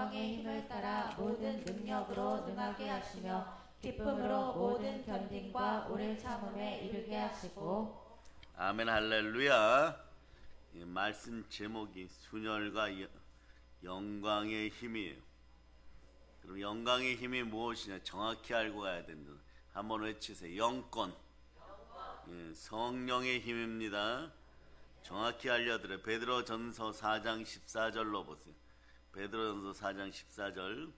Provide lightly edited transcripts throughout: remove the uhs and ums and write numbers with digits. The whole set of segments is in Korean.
영광의 힘을 따라 모든 능력으로 능하게 하시며 기쁨으로 모든 견딘과 오래 참음에 이르게 하시고. 아멘. 할렐루야. 이 말씀 제목이 순혈과 영광의 힘이에요. 그럼 영광의 힘이 무엇이냐 정확히 알고 가야 된다. 한번 외치세요. 영권. 예, 성령의 힘입니다. 정확히 알려드려요. 베드로전서 4장 14절로 보세요. 베드로전서 4장 14절.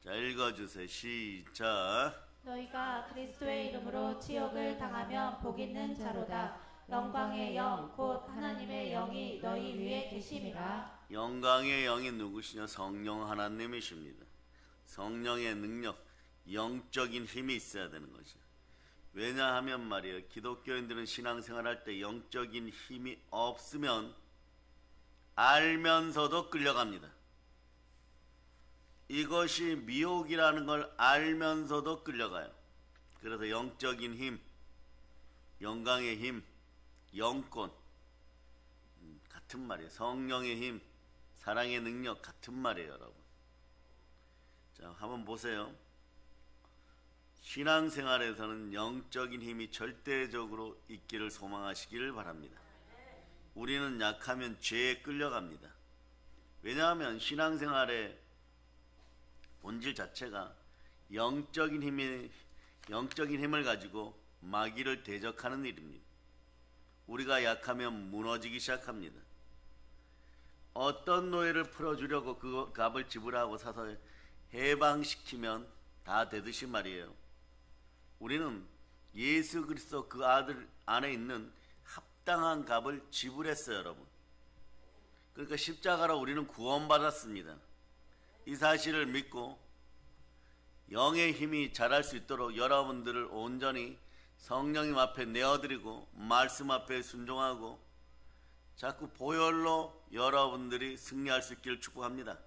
자, 읽어주세요. 시작. 너희가 그리스도의 이름으로 치욕을 당하면 복 있는 자로다. 영광의 영 곧 하나님의 영이 너희 위에 계심이라. 영광의 영이 누구시냐? 성령 하나님이십니다. 성령의 능력, 영적인 힘이 있어야 되는 것이죠. 왜냐하면 말이에요, 기독교인들은 신앙생활할 때 영적인 힘이 없으면 알면서도 끌려갑니다. 이것이 미혹이라는 걸 알면서도 끌려가요. 그래서 영적인 힘, 영광의 힘, 영권 같은 말이에요. 성령의 힘, 사랑의 능력 같은 말이에요, 여러분. 자, 한번 보세요. 신앙생활에서는 영적인 힘이 절대적으로 있기를 소망하시기를 바랍니다. 우리는 약하면 죄에 끌려갑니다. 왜냐하면 신앙생활의 본질 자체가 영적인 힘을 가지고 마귀를 대적하는 일입니다. 우리가 약하면 무너지기 시작합니다. 어떤 노예를 풀어주려고 그 값을 지불하고 사서 해방시키면 다 되듯이 말이에요. 우리는 예수 그리스도 그 아들 안에 있는 합당한 값을 지불했어요, 여러분. 그러니까 십자가로 우리는 구원받았습니다. 이 사실을 믿고 영의 힘이 자랄 수 있도록 여러분들을 온전히 성령님 앞에 내어드리고 말씀 앞에 순종하고 자꾸 보혈로 여러분들이 승리할 수 있기를 축복합니다.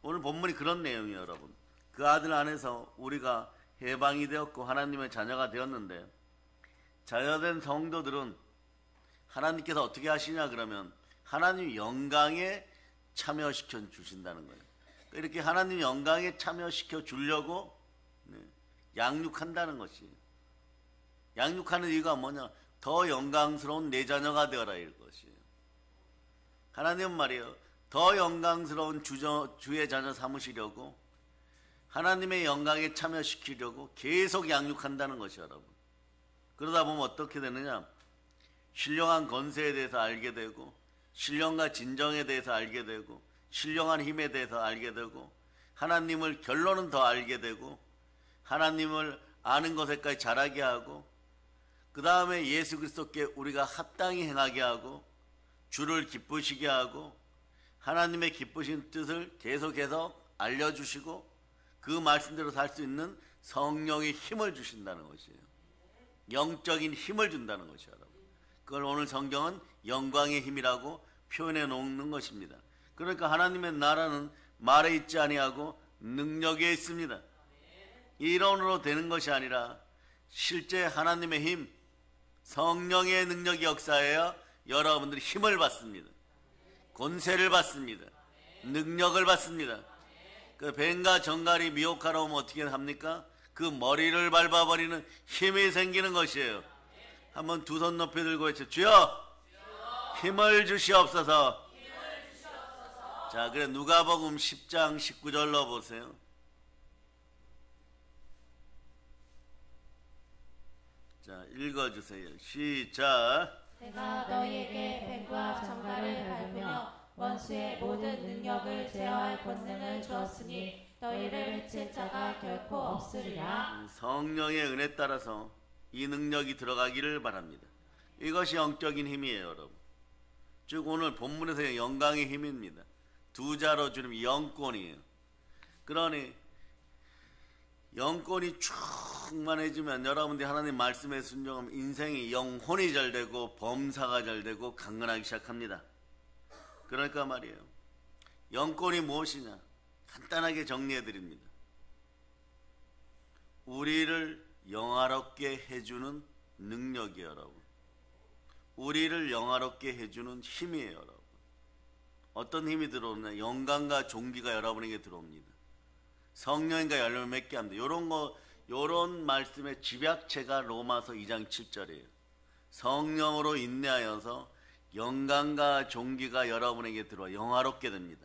오늘 본문이 그런 내용이에요, 여러분. 그 아들 안에서 우리가 해방이 되었고 하나님의 자녀가 되었는데, 자녀된 성도들은 하나님께서 어떻게 하시냐 그러면 하나님 영광에 참여시켜 주신다는 거예요. 이렇게 하나님 영광에 참여시켜 주려고 양육한다는 것이에요. 양육하는 이유가 뭐냐? 더 영광스러운 내 자녀가 되어라 이것이에요. 하나님은 말이에요, 더 영광스러운 주의 자녀 삼으시려고 하나님의 영광에 참여시키려고 계속 양육한다는 것이에요, 여러분. 그러다 보면 어떻게 되느냐? 신령한 권세에 대해서 알게 되고, 신령과 진정에 대해서 알게 되고, 신령한 힘에 대해서 알게 되고, 하나님을 결론은 더 알게 되고, 하나님을 아는 것에까지 자라게 하고, 그 다음에 예수 그리스도께 우리가 합당히 행하게 하고, 주를 기쁘시게 하고, 하나님의 기쁘신 뜻을 계속해서 알려주시고, 그 말씀대로 살 수 있는 성령의 힘을 주신다는 것이에요. 영적인 힘을 준다는 것이에요, 여러분. 그걸 오늘 성경은 영광의 힘이라고 표현해 놓는 것입니다. 그러니까 하나님의 나라는 말에 있지 아니하고 능력에 있습니다. 이론으로 되는 것이 아니라 실제 하나님의 힘, 성령의 능력이 역사하여 여러분들이 힘을 받습니다. 권세를 받습니다. 능력을 받습니다. 그 뱀과 정갈이 미혹하러 오면 어떻게 합니까? 그 머리를 밟아버리는 힘이 생기는 것이에요. 한번 두 손 높이 들고 외쳐, 주여 힘을 주시옵소서. 자, 그래 누가복음 10장 19절로 보세요. 자, 읽어주세요. 시작. 내가 너희에게 뱀과 정갈을 밟으며 원수의 모든 능력을 제어할 권능을 주었으니 너희를 해칠 자가 결코 없으리라. 성령의 은혜 따라서 이 능력이 들어가기를 바랍니다. 이것이 영적인 힘이에요, 여러분. 즉 오늘 본문에서 영광의 힘입니다. 두 자로 주는 영권이에요. 그러니 영권이 충만해지면 여러분들이 하나님 말씀에 순종하면 인생이 영혼이 잘 되고 범사가 잘 되고 강건하기 시작합니다. 그러니까 말이에요, 영권이 무엇이냐? 간단하게 정리해 드립니다. 우리를 영화롭게 해주는 능력이에요, 여러분. 우리를 영화롭게 해주는 힘이에요, 여러분. 어떤 힘이 들어오냐? 영광과 존귀가 여러분에게 들어옵니다. 성령인가 열매 맺게 합니다. 요런 말씀의 집약체가 로마서 2장 7절이에요. 성령으로 인내하여서 영광과 존귀가 여러분에게 들어와 영화롭게 됩니다.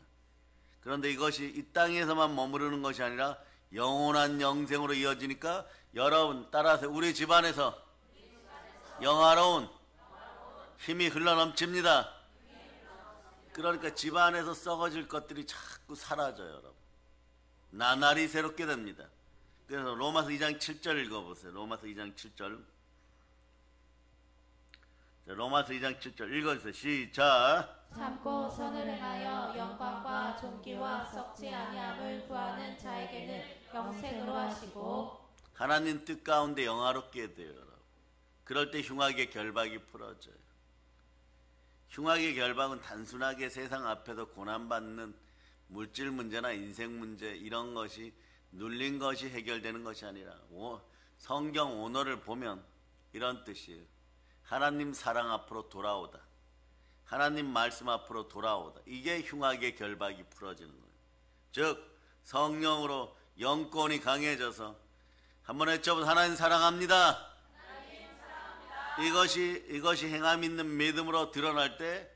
그런데 이것이 이 땅에서만 머무르는 것이 아니라 영원한 영생으로 이어지니까 여러분 따라서 우리 집안에서 영화로운 힘이 흘러넘칩니다. 그러니까 집안에서 썩어질 것들이 자꾸 사라져요, 여러분. 나날이 새롭게 됩니다. 그래서 로마서 2장 7절 읽어보세요. 로마서 2장 7절. 자, 로마서 2장 7절 읽어주세요. 시작. 참고 선을 행하여 영광과 존귀와 썩지 아니함을 구하는 자에게는 영생으로 하시고 하나님 뜻 가운데 영화롭게 돼요, 여러분. 그럴 때 흉악의 결박이 풀어져요. 흉악의 결박은 단순하게 세상 앞에서 고난받는 물질 문제나 인생 문제 이런 것이 눌린 것이 해결되는 것이 아니라 성경 원어를 보면 이런 뜻이에요. 하나님 사랑 앞으로 돌아오다. 하나님 말씀 앞으로 돌아오다. 이게 흉악의 결박이 풀어지는 거예요. 즉 성령으로 영권이 강해져서 한번 외쳐보세요. 하나님 사랑합니다. 이것이 행함 있는 믿음으로 드러날 때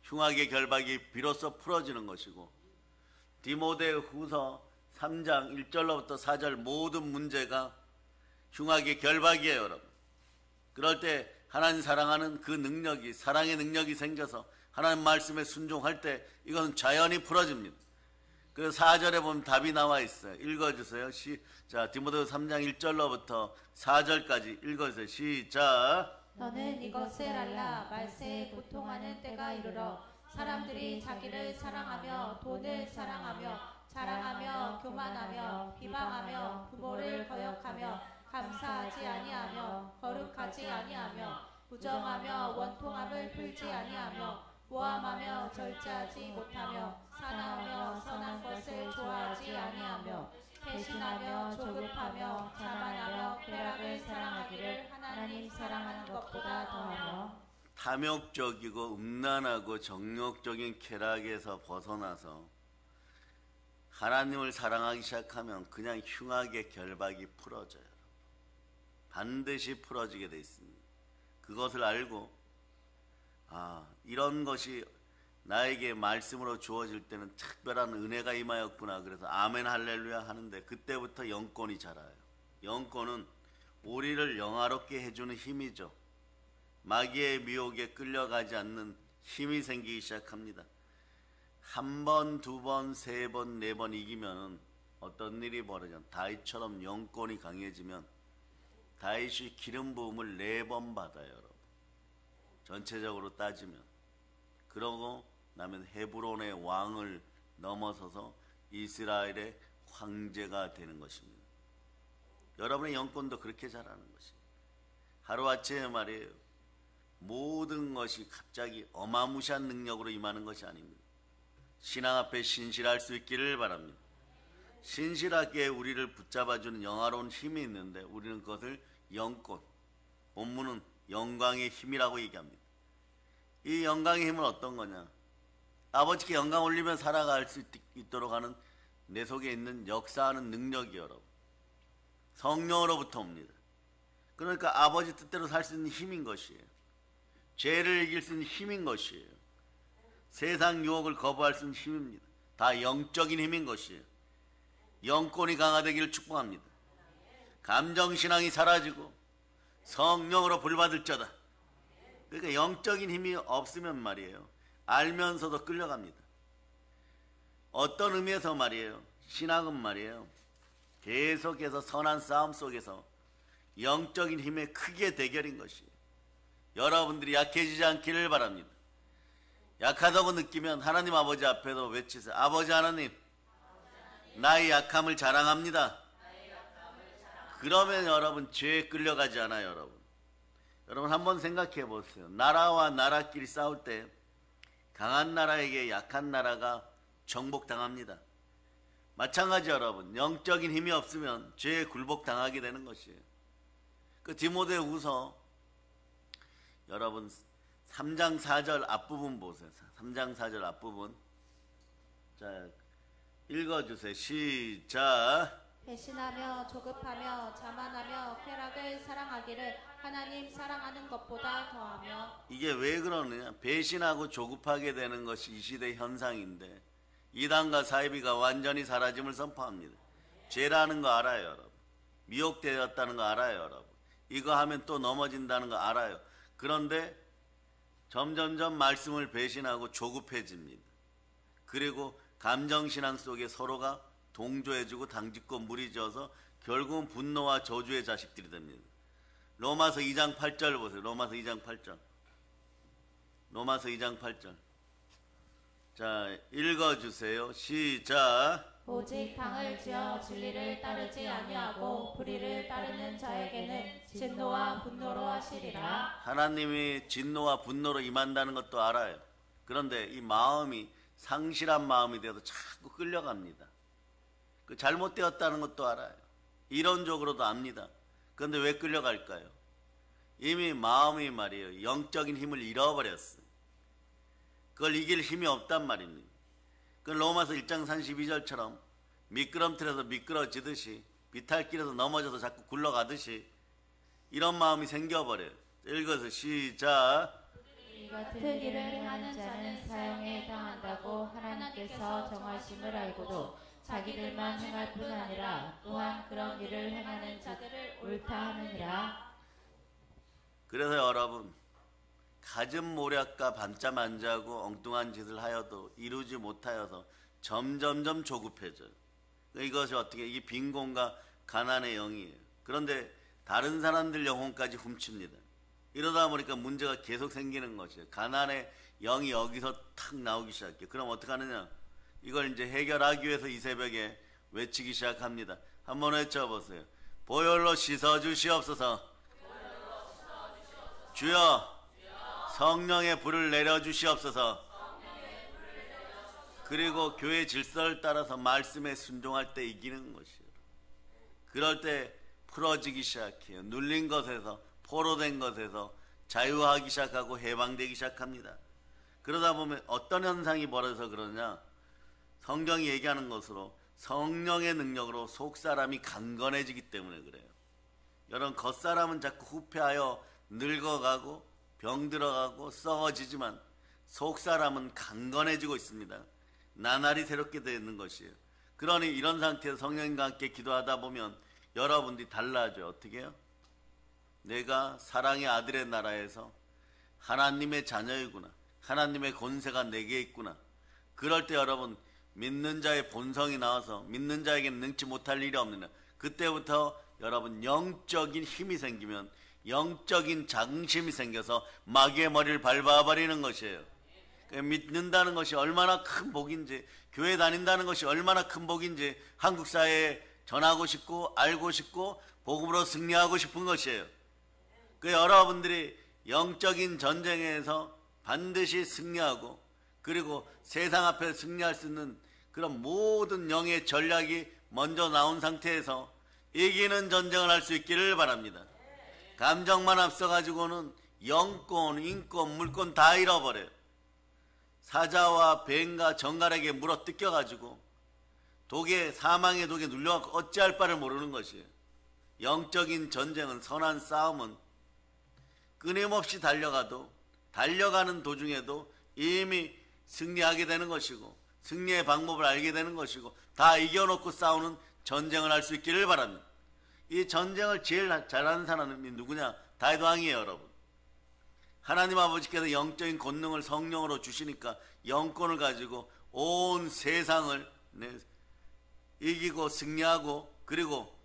흉악의 결박이 비로소 풀어지는 것이고, 디모데후서 3장 1절로부터 4절 모든 문제가 흉악의 결박이에요, 여러분. 그럴 때 하나님 사랑하는 그 능력이, 사랑의 능력이 생겨서 하나님 말씀에 순종할 때 이것은 자연히 풀어집니다. 그래서 4절에 보면 답이 나와 있어요. 읽어주세요. 자, 디모데후서 3장 1절로부터 4절까지 읽어주세요. 시작. 너는 이것을 알라. 말세에 고통하는 때가 이르러 사람들이 자기를 사랑하며 돈을 사랑하며 자랑하며 교만하며 비방하며 부모를 거역하며 감사하지 아니하며 거룩하지 아니하며 부정하며 원통함을 풀지 아니하며 모함하며 절제하지 못하며 사나우며 선한 것을 좋아하지 아니하며 배신하며 조급하며 자만하며 쾌락을 사랑하기를 하나님 사랑하는 것보다 더하며 탐욕적이고 음란하고 정욕적인 쾌락에서 벗어나서 하나님을 사랑하기 시작하면 그냥 흉악의 결박이 풀어져요. 반드시 풀어지게 돼 있습니다. 그것을 알고 이런 것이 나에게 말씀으로 주어질 때는 특별한 은혜가 임하였구나. 그래서 아멘 할렐루야 하는데 그때부터 영권이 자라요. 영권은 우리를 영화롭게 해주는 힘이죠. 마귀의 미혹에 끌려가지 않는 힘이 생기기 시작합니다. 한 번, 두 번, 세 번, 네 번 이기면 어떤 일이 벌어져? 다윗처럼 영권이 강해지면 다윗이 기름 부음을 4번 받아요, 여러분. 전체적으로 따지면. 그러고 나면 헤브론의 왕을 넘어서서 이스라엘의 황제가 되는 것입니다. 여러분의 영권도 그렇게 자라는 것입니다. 하루아침에 말이에요. 모든 것이 갑자기 어마무시한 능력으로 임하는 것이 아닙니다. 신앙 앞에 신실할 수 있기를 바랍니다. 신실하게 우리를 붙잡아주는 영화로운 힘이 있는데 우리는 그것을 영권, 본문은 영광의 힘이라고 얘기합니다. 이 영광의 힘은 어떤 거냐? 아버지께 영광 올리며 살아갈 수 있도록 하는 내 속에 있는 역사하는 능력이 여러분 성령으로부터 옵니다. 그러니까 아버지 뜻대로 살 수 있는 힘인 것이에요. 죄를 이길 수 있는 힘인 것이에요. 세상 유혹을 거부할 수 있는 힘입니다. 다 영적인 힘인 것이에요. 영권이 강화되기를 축복합니다. 감정신앙이 사라지고 성령으로 불받을 자다. 그러니까 영적인 힘이 없으면 말이에요. 알면서도 끌려갑니다. 어떤 의미에서 말이에요. 신앙은 말이에요. 계속해서 선한 싸움 속에서 영적인 힘의 크게 대결인 것이에요. 여러분들이 약해지지 않기를 바랍니다. 약하다고 느끼면 하나님 아버지 앞에서 외치세요. 아버지 하나님, 나의 약함을 자랑합니다. 그러면 여러분 죄에 끌려가지 않아요. 여러분 한번 생각해 보세요. 나라와 나라끼리 싸울 때 강한 나라에게 약한 나라가 정복당합니다. 마찬가지 여러분 영적인 힘이 없으면 죄에 굴복당하게 되는 것이에요. 그 디모데후서 여러분 3장 4절 앞부분 보세요. 3장 4절 앞부분. 자, 읽어주세요. 시작. 배신하며 조급하며 자만하며 쾌락을 사랑하기를 하나님 사랑하는 것보다 더하며. 이게 왜 그러느냐? 배신하고 조급하게 되는 것이 이 시대 현상인데 이단과 사이비가 완전히 사라짐을 선포합니다. 죄라는 거 알아요, 여러분. 미혹되었다는 거 알아요, 여러분. 이거 하면 또 넘어진다는 거 알아요. 그런데 점점점 말씀을 배신하고 조급해집니다. 그리고 감정신앙 속에 서로가 동조해주고 당짓고 무리져서 결국은 분노와 저주의 자식들이 됩니다. 로마서 2장 8절 보세요. 로마서 2장 8절. 로마서 2장 8절. 자, 읽어주세요. 시작. 오직 당을 지어 진리를 따르지 아니하고 불의를 따르는 자에게는 진노와 분노로 하시리라. 하나님이 진노와 분노로 임한다는 것도 알아요. 그런데 이 마음이 상실한 마음이 되어서 자꾸 끌려갑니다. 그 잘못되었다는 것도 알아요. 이론적으로도 압니다. 그런데 왜 끌려갈까요? 이미 마음이 말이에요. 영적인 힘을 잃어버렸어요. 그걸 이길 힘이 없단 말입니다. 그 로마서 1장 32절처럼 미끄럼틀에서 미끄러지듯이 비탈길에서 넘어져서 자꾸 굴러가듯이 이런 마음이 생겨버려요. 읽어서 시작. 이 같은 일을 행하는 자는 사형에 해당한다고 하나님께서 정하심을 알고도 자기들만 행할 뿐 아니라 또한 그런 일을 행하는 자들을 옳다 하느니라. 그래서 여러분, 가진 모략과 밤잠 안 자고 엉뚱한 짓을 하여도 이루지 못하여서 점점점 조급해져요. 이것이 어떻게, 이게 빈곤과 가난의 영이에요. 그런데 다른 사람들 영혼까지 훔칩니다. 이러다 보니까 문제가 계속 생기는 것이에요. 가난의 영이 여기서 탁 나오기 시작해요. 그럼 어떻게 하느냐? 이걸 이제 해결하기 위해서 이 새벽에 외치기 시작합니다. 한번 외쳐보세요. 보혈로 씻어주시옵소서. 주여 성령의 불을 내려주시옵소서. 그리고 교회 질서를 따라서 말씀에 순종할 때 이기는 것이에요. 그럴 때 풀어지기 시작해요. 눌린 것에서, 포로된 것에서 자유하기 시작하고 해방되기 시작합니다. 그러다 보면 어떤 현상이 벌어져서 그러냐? 성경이 얘기하는 것으로 성령의 능력으로 속사람이 강건해지기 때문에 그래요. 여러분, 겉사람은 자꾸 후패하여 늙어가고 병들어가고 썩어지지만 속사람은 강건해지고 있습니다. 나날이 새롭게 되는 것이에요. 그러니 이런 상태에서 성령님과 함께 기도하다 보면 여러분들이 달라져요. 어떻게 해요? 내가 사랑의 아들의 나라에서 하나님의 자녀이구나. 하나님의 권세가 내게 있구나. 그럴 때 여러분, 믿는 자의 본성이 나와서 믿는 자에게는 능치 못할 일이 없느냐. 그때부터 여러분 영적인 힘이 생기면 영적인 자긍심이 생겨서 마귀의 머리를 밟아버리는 것이에요. 믿는다는 것이 얼마나 큰 복인지, 교회 다닌다는 것이 얼마나 큰 복인지 한국 사회에 전하고 싶고 알고 싶고 복음으로 승리하고 싶은 것이에요. 그 여러분들이 영적인 전쟁에서 반드시 승리하고 그리고 세상 앞에 승리할 수 있는 그런 모든 영의 전략이 먼저 나온 상태에서 이기는 전쟁을 할 수 있기를 바랍니다. 감정만 앞서가지고는 영권, 인권, 물권 다 잃어버려요. 사자와 뱀과 정갈에게 물어 뜯겨가지고 사망의 독에 눌려갖고 어찌할 바를 모르는 것이에요. 영적인 전쟁은, 선한 싸움은 끊임없이 달려가는 도중에도 이미 승리하게 되는 것이고 승리의 방법을 알게 되는 것이고 다 이겨놓고 싸우는 전쟁을 할 수 있기를 바랍니다. 이 전쟁을 제일 잘하는 사람이 누구냐? 다윗 왕이에요, 여러분. 하나님 아버지께서 영적인 권능을 성령으로 주시니까 영권을 가지고 온 세상을 이기고 승리하고 그리고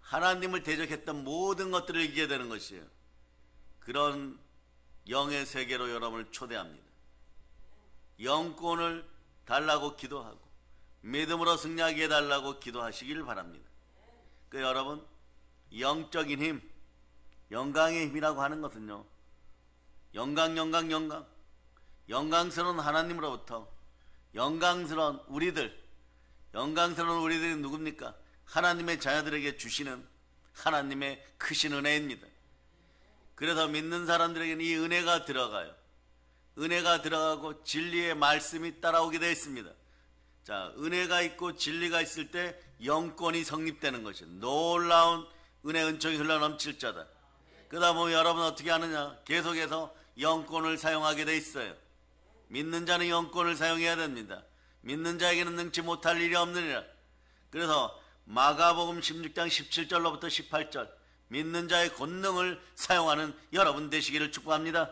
하나님을 대적했던 모든 것들을 이기게 되는 것이에요. 그런 영의 세계로 여러분을 초대합니다. 영권을 달라고 기도하고 믿음으로 승리하게 해달라고 기도하시기를 바랍니다. 그 여러분, 영적인 힘, 영광의 힘이라고 하는 것은요, 영광스러운 하나님으로부터 영광스러운 우리들이 누굽니까? 하나님의 자녀들에게 주시는 하나님의 크신 은혜입니다. 그래서 믿는 사람들에게는 이 은혜가 들어가요. 은혜가 들어가고 진리의 말씀이 따라오게 되어 있습니다. 자, 은혜가 있고 진리가 있을 때 영권이 성립되는 것이에요. 놀라운 은혜 은총이 흘러넘칠 자다. 그러다 보면 여러분 어떻게 하느냐? 계속해서 영권을 사용하게 돼 있어요. 믿는 자는 영권을 사용해야 됩니다. 믿는 자에게는 능치 못할 일이 없느니라. 그래서 마가복음 16장 17절로부터 18절 믿는 자의 권능을 사용하는 여러분 되시기를 축복합니다.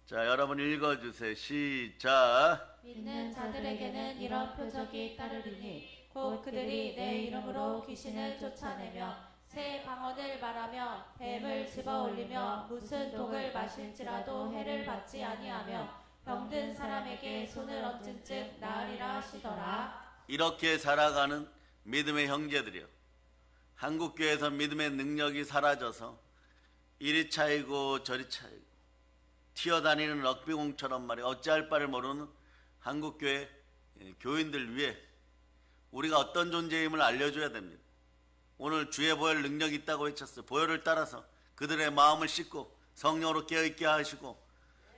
자, 여러분 읽어주세요. 시작. 믿는 자들에게는 이런 표적이 따르리니 곧 그들이 내 이름으로 귀신을 쫓아내며 새 방언을 말하며 뱀을 집어올리며 무슨 독을 마실지라도 해를 받지 아니하며 병든 사람에게 손을 얹은 즉 나으리라 하시더라. 이렇게 살아가는 믿음의 형제들이요, 한국교회에서 믿음의 능력이 사라져서 이리 차이고 저리 차이고 튀어다니는 럭비공처럼 말이야 어찌할 바를 모르는 한국교회 교인들 위해 우리가 어떤 존재임을 알려줘야 됩니다. 오늘 주의 보혈 능력이 있다고 외쳤어요. 보혈을 따라서 그들의 마음을 씻고 성령으로 깨어있게 하시고,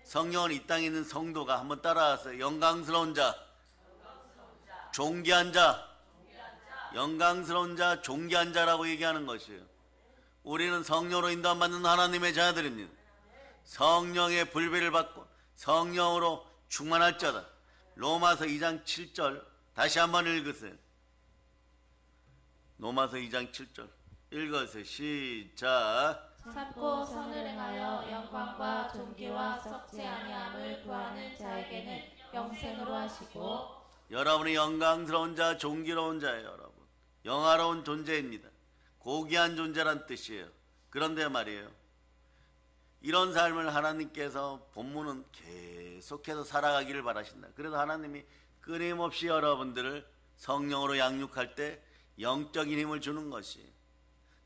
성령은 이 땅에 있는 성도가 한번 따라와서 영광스러운 자, 존귀한 자, 영광스러운 자, 존귀한 자라고 얘기하는 것이에요. 우리는 성령으로 인도받는 하나님의 자들입니다. 성령의 불비를 받고 성령으로 충만할 자다. 로마서 2장 7절 다시 한번 읽으세요. 로마서 2장 7절 읽으세요. 시작. 참고 선을 행하여 영광과 존귀와 썩지 아니함을 구하는 자에게는 영생으로 하시고. 여러분이 영광스러운 자, 존귀로운 자예요. 여러분 영화로운 존재입니다. 고귀한 존재란 뜻이에요. 그런데 말이에요, 이런 삶을 하나님께서 본문은 계속해서 살아가기를 바라신다. 그래서 하나님이 끊임없이 여러분들을 성령으로 양육할 때 영적인 힘을 주는 것이,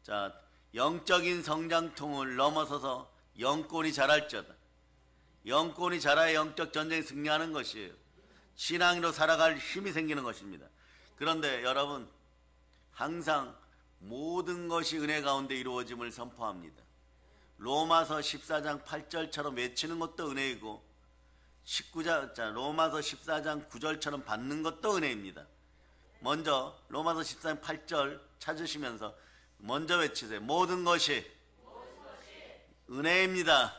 자, 영적인 성장통을 넘어서서 영권이 자랄 자다. 영권이 자라야 영적 전쟁에 승리하는 것이에요. 신앙으로 살아갈 힘이 생기는 것입니다. 그런데 여러분, 항상 모든 것이 은혜 가운데 이루어짐을 선포합니다. 로마서 14장 8절처럼 외치는 것도 은혜이고, 로마서 14장 9절처럼 받는 것도 은혜입니다. 먼저 로마서 14장 8절 찾으시면서 먼저 외치세요. 모든 것이 은혜입니다.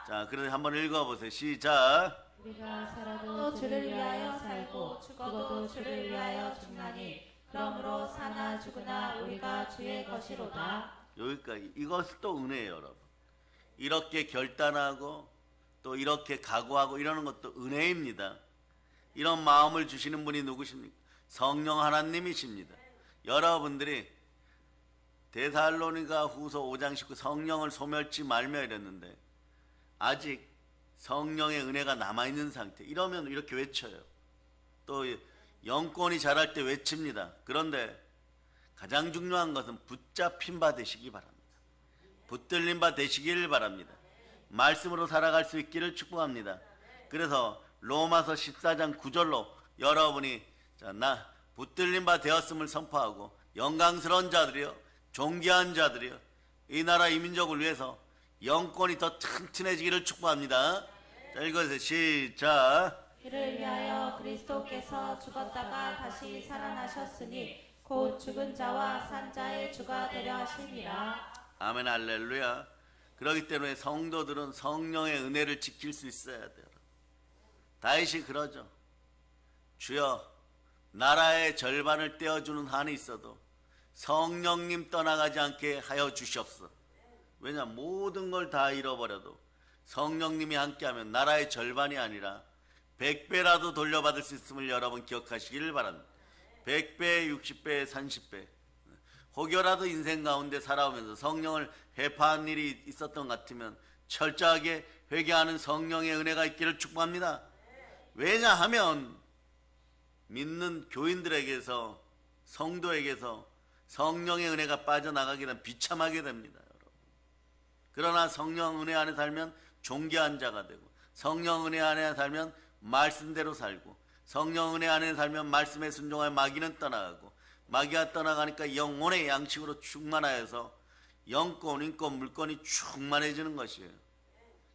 자, 그래서 한번 읽어보세요. 시작. 우리가 살아도 주를 위하여 살고 죽어도 주를 위하여 죽나니 그러므로 사나 죽으나 우리가 주의 것이로다. 여기까지. 이것도 은혜예요, 여러분. 이렇게 결단하고 또 이렇게 각오하고 이러는 것도 은혜입니다. 이런 마음을 주시는 분이 누구십니까? 성령 하나님이십니다. 여러분들이 데살로니가 후서 5장 19 성령을 소멸치 말며 이랬는데 아직 성령의 은혜가 남아있는 상태. 이러면 이렇게 외쳐요. 또 영권이 자랄 때 외칩니다. 그런데 가장 중요한 것은 붙잡힌 바 되시기 바랍니다. 붙들린 바 되시기를 바랍니다. 말씀으로 살아갈 수 있기를 축복합니다. 그래서 로마서 14장 9절로 여러분이 나 붙들린 바 되었음을 선포하고 영광스러운 자들이요, 존귀한 자들이요, 이 나라 이 민족을 위해서 영권이 더 튼튼해지기를 축복합니다. 자, 읽어주세요. 시작. 이를 위하여 그리스도께서 죽었다가 다시 살아나셨으니 곧 죽은 자와 산 자의 주가 되려 하심이라. 아멘, 할렐루야. 그렇기 때문에 성도들은 성령의 은혜를 지킬 수 있어야 돼요. 다윗이 그러죠. 주여, 나라의 절반을 떼어주는 한이 있어도 성령님 떠나가지 않게 하여 주시옵소서. 왜냐, 모든 걸 다 잃어버려도 성령님이 함께하면 나라의 절반이 아니라 100배라도 돌려받을 수 있음을 여러분 기억하시기를 바랍니다. 100배, 60배, 30배. 혹여라도 인생 가운데 살아오면서 성령을 회파한 일이 있었던 것 같으면 철저하게 회개하는 성령의 은혜가 있기를 축복합니다. 왜냐하면 믿는 교인들에게서, 성도에게서 성령의 은혜가 빠져나가게 되면 비참하게 됩니다. 여러분. 그러나 성령 은혜 안에 살면 존귀한 자가 되고, 성령 은혜 안에 살면 말씀대로 살고, 성령 은혜 안에 살면 말씀에 순종하여 마귀는 떠나가고, 마귀가 떠나가니까 영혼의 양식으로 충만하여서 영권, 인권, 물권이 충만해지는 것이에요.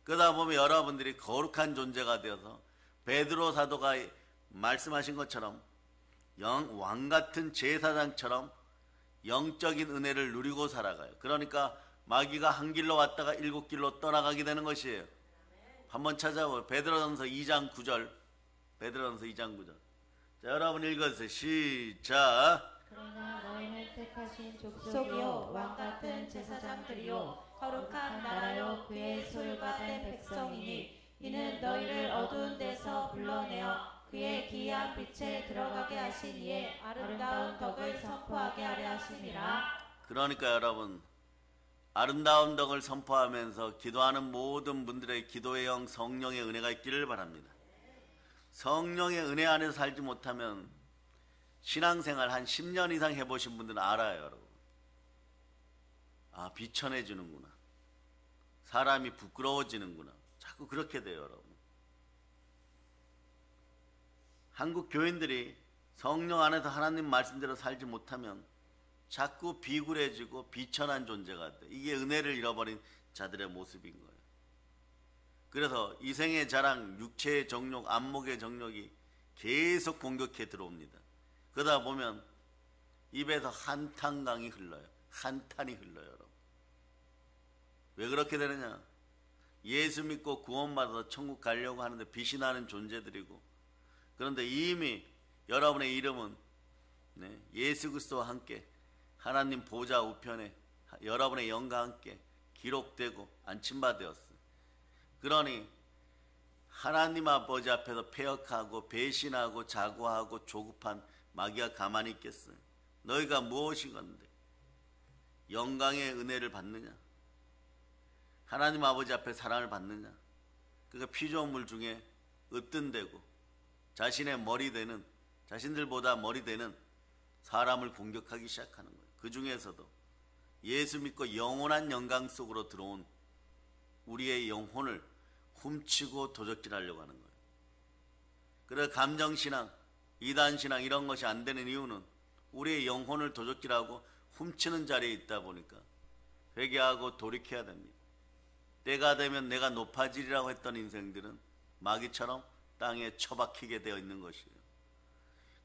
그러다 보면 여러분들이 거룩한 존재가 되어서 베드로 사도가 말씀하신 것처럼 왕 같은 제사장처럼 영적인 은혜를 누리고 살아가요. 그러니까 마귀가 한 길로 왔다가 7길로 떠나가게 되는 것이에요. 한번 찾아보세요. 베드로전서 2장 9절. 베드로전서 2장 9절. 자, 여러분 읽어주세요. 시작. 그러나 너희는 택하신 족속이요 왕 같은 제사장들이요 거룩한 나라요 그의 소유가 된 백성이니 이는 너희를 어두운 데서 불러내어 그의 기이한 빛에 들어가게 하신 이의 아름다운 덕을 선포하게 하려 하심이라. 그러니까 여러분 아름다운 덕을 선포하면서 기도하는 모든 분들의 기도의 영 성령의 은혜가 있기를 바랍니다. 성령의 은혜 안에서 살지 못하면 신앙생활 한 10년 이상 해보신 분들은 알아요. 여러분. 아, 비천해지는구나. 사람이 부끄러워지는구나. 자꾸 그렇게 돼요. 여러분. 한국 교인들이 성령 안에서 하나님 말씀대로 살지 못하면 자꾸 비굴해지고 비천한 존재가 돼. 이게 은혜를 잃어버린 자들의 모습인 거예요. 그래서 이생의 자랑, 육체의 정욕, 안목의 정욕이 계속 공격해 들어옵니다. 그러다 보면 입에서 한탄강이 흘러요. 한탄이 흘러요. 여러분. 왜 그렇게 되느냐? 예수 믿고 구원받아서 천국 가려고 하는데 빛이 나는 존재들이고, 그런데 이미 여러분의 이름은 예수 그리스도와 함께 하나님 보좌 우편에 여러분의 영과 함께 기록되고 안침받았어요. 그러니 하나님 아버지 앞에서 패역하고 배신하고 자고하고 조급한 마귀가 가만히 있겠어요? 너희가 무엇이건데 영광의 은혜를 받느냐? 하나님 아버지 앞에 사랑을 받느냐? 그러니까 피조물 중에 으뜸되고 자신의 머리 되는, 자신들보다 머리 되는 사람을 공격하기 시작하는 거예요. 그 중에서도 예수 믿고 영원한 영광 속으로 들어온 우리의 영혼을 훔치고 도적질하려고 하는 거예요. 그래서 감정신앙, 이단신앙 이런 것이 안 되는 이유는 우리의 영혼을 도적질하고 훔치는 자리에 있다 보니까 회개하고 돌이켜야 됩니다. 때가 되면 내가 높아지리라고 했던 인생들은 마귀처럼 땅에 처박히게 되어 있는 것이에요.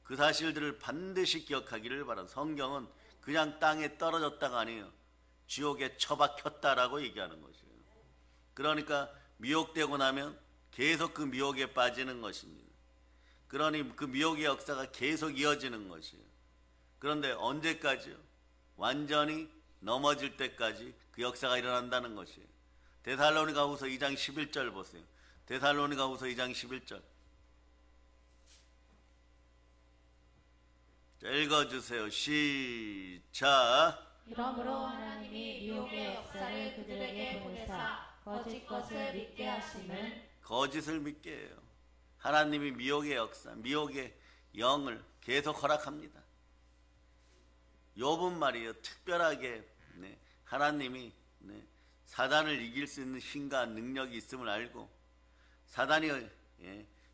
그 사실들을 반드시 기억하기를 바랍니다. 성경은 그냥 땅에 떨어졌다가 아니에요. 지옥에 처박혔다라고 얘기하는 것이에요. 그러니까 미혹되고 나면 계속 그 미혹에 빠지는 것입니다. 그러니 그 미혹의 역사가 계속 이어지는 것이에요. 그런데 언제까지요? 완전히 넘어질 때까지 그 역사가 일어난다는 것이에요. 데살로니가후서 2장 11절 보세요. 데살로니가후서 2장 11절. 자, 읽어주세요. 시작. 이러므로 하나님이 미혹의 역사를 그들에게 보내사 거짓 것을 믿게 하심은 거짓을 믿게 해요. 하나님이 미혹의 역사, 미혹의 영을 계속 허락합니다. 욥은 말이에요. 특별하게 하나님이 사단을 이길 수 있는 힘과 능력이 있음을 알고 사단이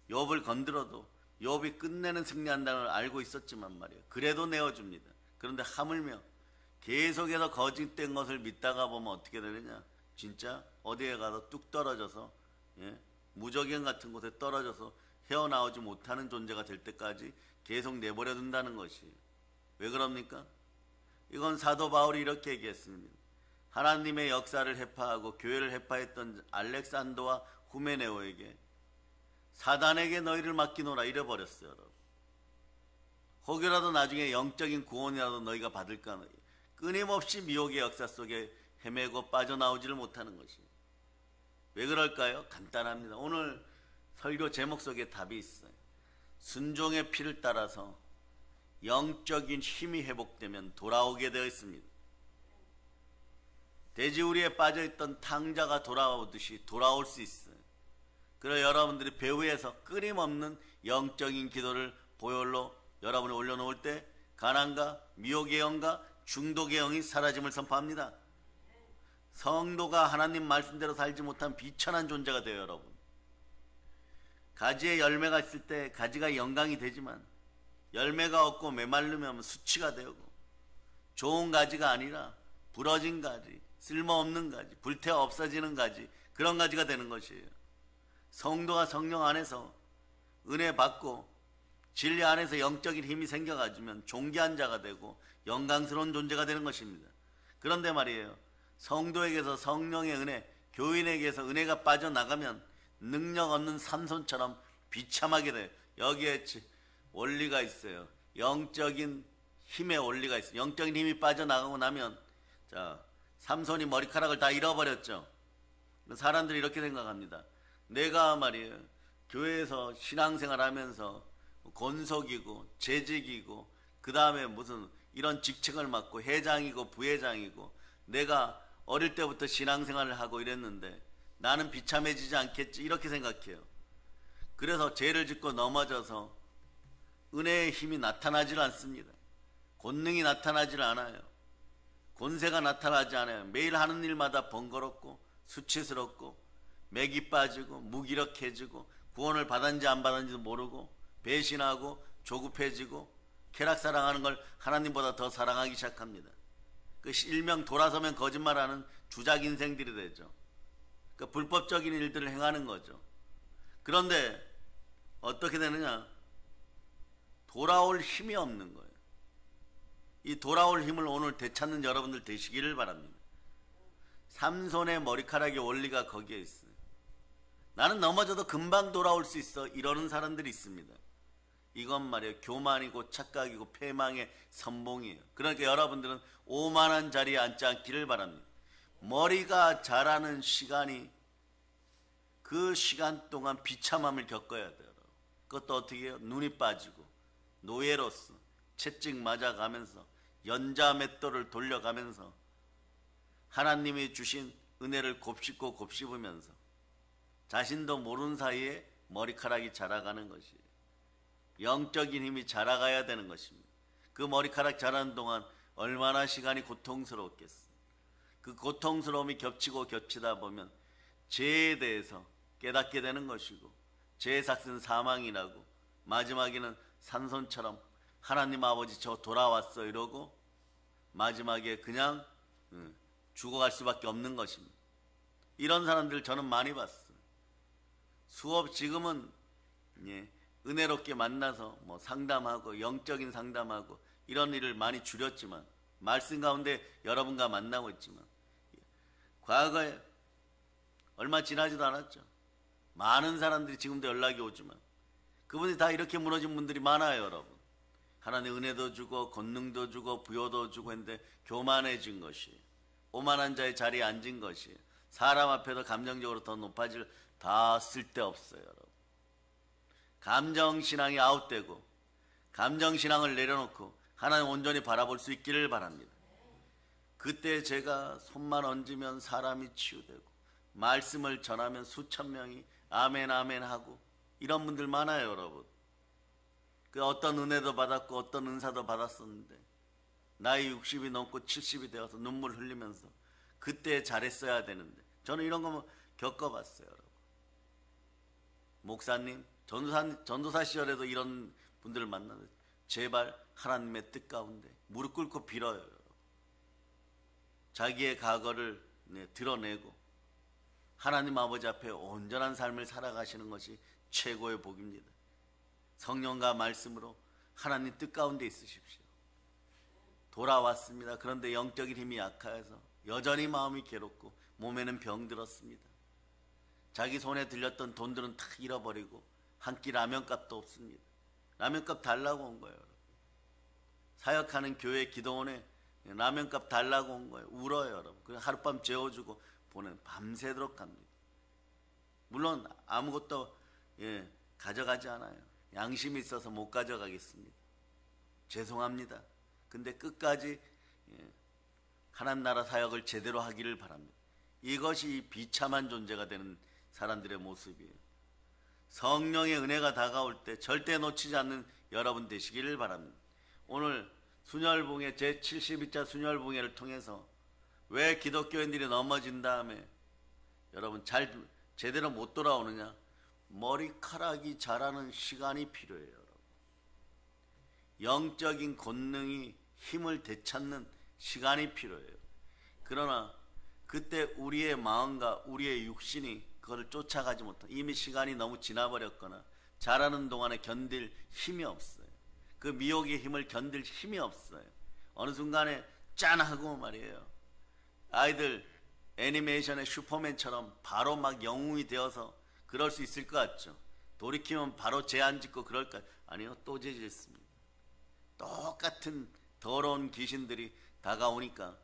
욥을 건드려도 욥이 끝내는 승리한다는 걸 알고 있었지만 말이에요. 그래도 내어줍니다. 그런데 하물며 계속해서 거짓된 것을 믿다가 보면 어떻게 되느냐? 진짜 어디에 가서 뚝 떨어져서 무적행 같은 곳에 떨어져서 헤어나오지 못하는 존재가 될 때까지 계속 내버려 둔다는 것이에요. 왜 그럽니까? 이건 사도 바울이 이렇게 얘기했습니다. 하나님의 역사를 해파하고 교회를 해파했던 알렉산더와 후메네오에게 사단에게 너희를 맡기노라 이래버렸어요. 여러분. 혹여라도 나중에 영적인 구원이라도 너희가 받을까 끊임없이 미혹의 역사 속에 헤매고 빠져나오지를 못하는 것이에요. 왜 그럴까요? 간단합니다. 오늘 설교 제목 속에 답이 있어요. 순종의 피를 따라서 영적인 힘이 회복되면 돌아오게 되어 있습니다. 돼지우리에 빠져있던 탕자가 돌아오듯이 돌아올 수 있어요. 그래서 여러분들이 배후에서 끊임없는 영적인 기도를 보혈로 여러분이 올려놓을 때 가난과 미혹의 영과 중독의 영이 사라짐을 선포합니다. 성도가 하나님 말씀대로 살지 못한 비천한 존재가 돼요. 여러분. 가지에 열매가 있을 때 가지가 영광이 되지만 열매가 없고 메말르면 수치가 되고 좋은 가지가 아니라 부러진 가지, 쓸모없는 가지, 불태워 없어지는 가지, 그런 가지가 되는 것이에요. 성도가 성령 안에서 은혜 받고 진리 안에서 영적인 힘이 생겨가지면 존귀한 자가 되고 영광스러운 존재가 되는 것입니다. 그런데 말이에요, 성도에게서 성령의 은혜, 교인에게서 은혜가 빠져나가면 능력 없는 삼손처럼 비참하게 돼요. 여기에 원리가 있어요. 영적인 힘의 원리가 있어요. 영적인 힘이 빠져나가고 나면, 자, 삼손이 머리카락을 다 잃어버렸죠. 사람들이 이렇게 생각합니다. 내가 말이에요, 교회에서 신앙생활 하면서 권속이고 재직이고 그 다음에 무슨 이런 직책을 맡고 회장이고 부회장이고 내가 어릴 때부터 신앙생활을 하고 이랬는데 나는 비참해지지 않겠지, 이렇게 생각해요. 그래서 죄를 짓고 넘어져서 은혜의 힘이 나타나질 않습니다. 권능이 나타나질 않아요. 권세가 나타나지 않아요. 매일 하는 일마다 번거롭고 수치스럽고 맥이 빠지고 무기력해지고 구원을 받았는지 안 받았는지도 모르고 배신하고 조급해지고 쾌락사랑하는 걸 하나님보다 더 사랑하기 시작합니다. 그 일명 돌아서면 거짓말하는 주작 인생들이 되죠. 그 불법적인 일들을 행하는 거죠. 그런데 어떻게 되느냐? 돌아올 힘이 없는 거예요. 이 돌아올 힘을 오늘 되찾는 여러분들 되시기를 바랍니다. 삼손의 머리카락의 원리가 거기에 있어요. 나는 넘어져도 금방 돌아올 수 있어, 이러는 사람들이 있습니다. 이건 말이에요, 교만이고 착각이고 패망의 선봉이에요. 그러니까 여러분들은 오만한 자리에 앉지 않기를 바랍니다. 머리가 자라는 시간이, 그 시간 동안 비참함을 겪어야 돼요. 그것도 어떻게 해요? 눈이 빠지고 노예로서 채찍 맞아가면서 연자 맷돌을 돌려가면서 하나님이 주신 은혜를 곱씹고 곱씹으면서 자신도 모르는 사이에 머리카락이 자라가는 것이에요. 영적인 힘이 자라가야 되는 것입니다. 그 머리카락 자라는 동안 얼마나 시간이 고통스러웠겠어요. 그 고통스러움이 겹치고 겹치다 보면 죄에 대해서 깨닫게 되는 것이고, 죄의 삭은 사망이라고, 마지막에는 삼손처럼 하나님 아버지 저 돌아왔어 이러고 마지막에 그냥 죽어갈 수밖에 없는 것입니다. 이런 사람들 저는 많이 봤어요. 지금은 은혜롭게 만나서 뭐 상담하고 영적인 상담하고 이런 일을 많이 줄였지만, 말씀 가운데 여러분과 만나고 있지만, 과거에 얼마 지나지도 않았죠. 많은 사람들이 지금도 연락이 오지만 그분이 다 이렇게 무너진 분들이 많아요. 여러분, 하나님 은혜도 주고 권능도 주고 부여도 주고 했는데 교만해진 것이, 오만한 자의 자리에 앉은 것이, 사람 앞에서 감정적으로 더 높아질, 다 쓸데없어요. 여러분, 감정신앙이 아웃되고 감정신앙을 내려놓고 하나님 온전히 바라볼 수 있기를 바랍니다. 그때 제가 손만 얹으면 사람이 치유되고 말씀을 전하면 수천 명이 아멘 아멘 하고 이런 분들 많아요. 여러분, 그 어떤 은혜도 받았고 어떤 은사도 받았었는데 나이 60이 넘고 70이 되어서 눈물 흘리면서 그때 잘했어야 되는데, 저는 이런 거 겪어봤어요. 여러분, 목사님, 전도사 시절에도 이런 분들을 만나는데 제발 하나님의 뜻 가운데 무릎 꿇고 빌어요. 여러분, 자기의 과거를 드러내고 하나님 아버지 앞에 온전한 삶을 살아가시는 것이 최고의 복입니다. 성령과 말씀으로 하나님 뜻 가운데 있으십시오. 돌아왔습니다. 그런데 영적인 힘이 약해서 여전히 마음이 괴롭고 몸에는 병들었습니다. 자기 손에 들렸던 돈들은 다 잃어버리고 한 끼 라면값도 없습니다. 라면값 달라고 온 거예요. 사역하는 교회 기도원에 라면값 달라고 온 거예요. 울어요. 여러분, 그래서 하룻밤 재워주고 보내는, 밤새도록 갑니다. 물론 아무것도 가져가지 않아요. 양심이 있어서 못 가져가겠습니다. 죄송합니다. 근데 끝까지 하나님 나라 사역을 제대로 하기를 바랍니다. 이것이 비참한 존재가 되는 사람들의 모습이에요. 성령의 은혜가 다가올 때 절대 놓치지 않는 여러분 되시기를 바랍니다. 오늘 순혈붕회 제72차 순혈붕회를 통해서 왜 기독교인들이 넘어진 다음에 여러분 제대로 못 돌아오느냐? 머리카락이 자라는 시간이 필요해요. 여러분, 영적인 권능이 힘을 되찾는 시간이 필요해요. 그러나 그때 우리의 마음과 우리의 육신이 그걸 쫓아가지 못한, 이미 시간이 너무 지나버렸거나 자라는 동안에 견딜 힘이 없어요. 그 미혹의 힘을 견딜 힘이 없어요. 어느 순간에 짠 하고 말이에요. 아이들 애니메이션의 슈퍼맨처럼 바로 막 영웅이 되어서 그럴 수 있을 것 같죠. 돌이키면 바로 죄 안 짓고 그럴까? 아니요, 또 죄 짓습니다. 똑같은 더러운 귀신들이 다가오니까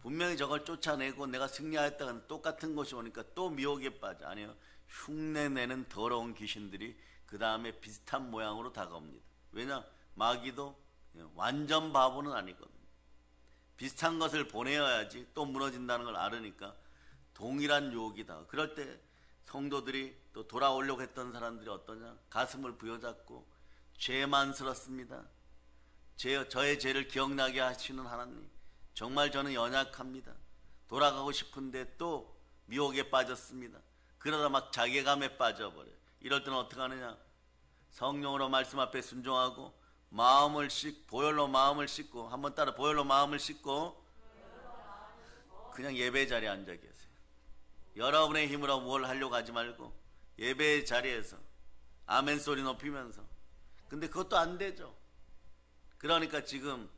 분명히 저걸 쫓아내고 내가 승리하였다가 똑같은 것이 오니까 또 미혹에 빠져. 아니요, 흉내내는 더러운 귀신들이 그 다음에 비슷한 모양으로 다가옵니다. 왜냐? 마귀도 완전 바보는 아니거든요. 비슷한 것을 보내어야지 또 무너진다는 걸 알으니까 동일한 유혹이다. 그럴 때 성도들이 또 돌아오려고 했던 사람들이 어떠냐? 가슴을 부여잡고 죄만스럽습니다. 저의 죄를 기억나게 하시는 하나님, 정말 저는 연약합니다. 돌아가고 싶은데 또 미혹에 빠졌습니다. 그러다 막 자괴감에 빠져버려요. 이럴 때는 어떻게 하느냐? 성령으로 말씀 앞에 순종하고 보혈로 마음을 씻고, 한번 따라 보혈로 마음을 씻고 그냥 예배 자리에 앉아 계세요. 여러분의 힘으로 뭘 하려고 하지 말고 예배의 자리에서 아멘 소리 높이면서. 근데 그것도 안 되죠. 그러니까 지금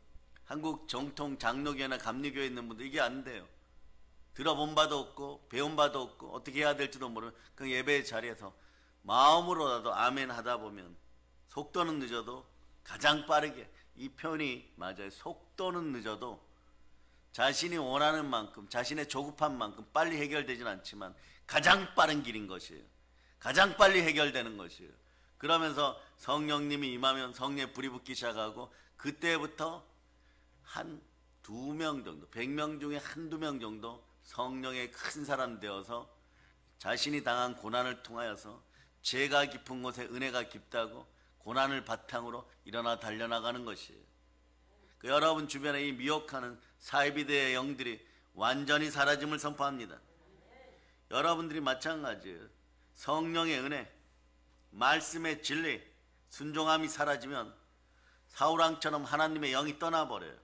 한국 정통 장로교회나 감리교회에 있는 분들 이게 안 돼요. 들어본 바도 없고 배운 바도 없고 어떻게 해야 될지도 모르는 그 예배의 자리에서 마음으로라도 아멘 하다 보면 속도는 늦어도 가장 빠르게, 이 표현이 맞아요. 속도는 늦어도 자신이 원하는 만큼, 자신의 조급한 만큼 빨리 해결되진 않지만 가장 빠른 길인 것이에요. 가장 빨리 해결되는 것이에요. 그러면서 성령님이 임하면 성령의 불이 붙기 시작하고 그때부터 한 2명 정도, 100명 중에 한두 명 정도 성령의 큰 사람 되어서 자신이 당한 고난을 통하여서 죄가 깊은 곳에 은혜가 깊다고 고난을 바탕으로 일어나 달려나가는 것이에요. 그 여러분 주변에 이 미혹하는 사이비드의 영들이 완전히 사라짐을 선포합니다. 여러분들이 마찬가지예요. 성령의 은혜, 말씀의 진리, 순종함이 사라지면 사울왕처럼 하나님의 영이 떠나버려요.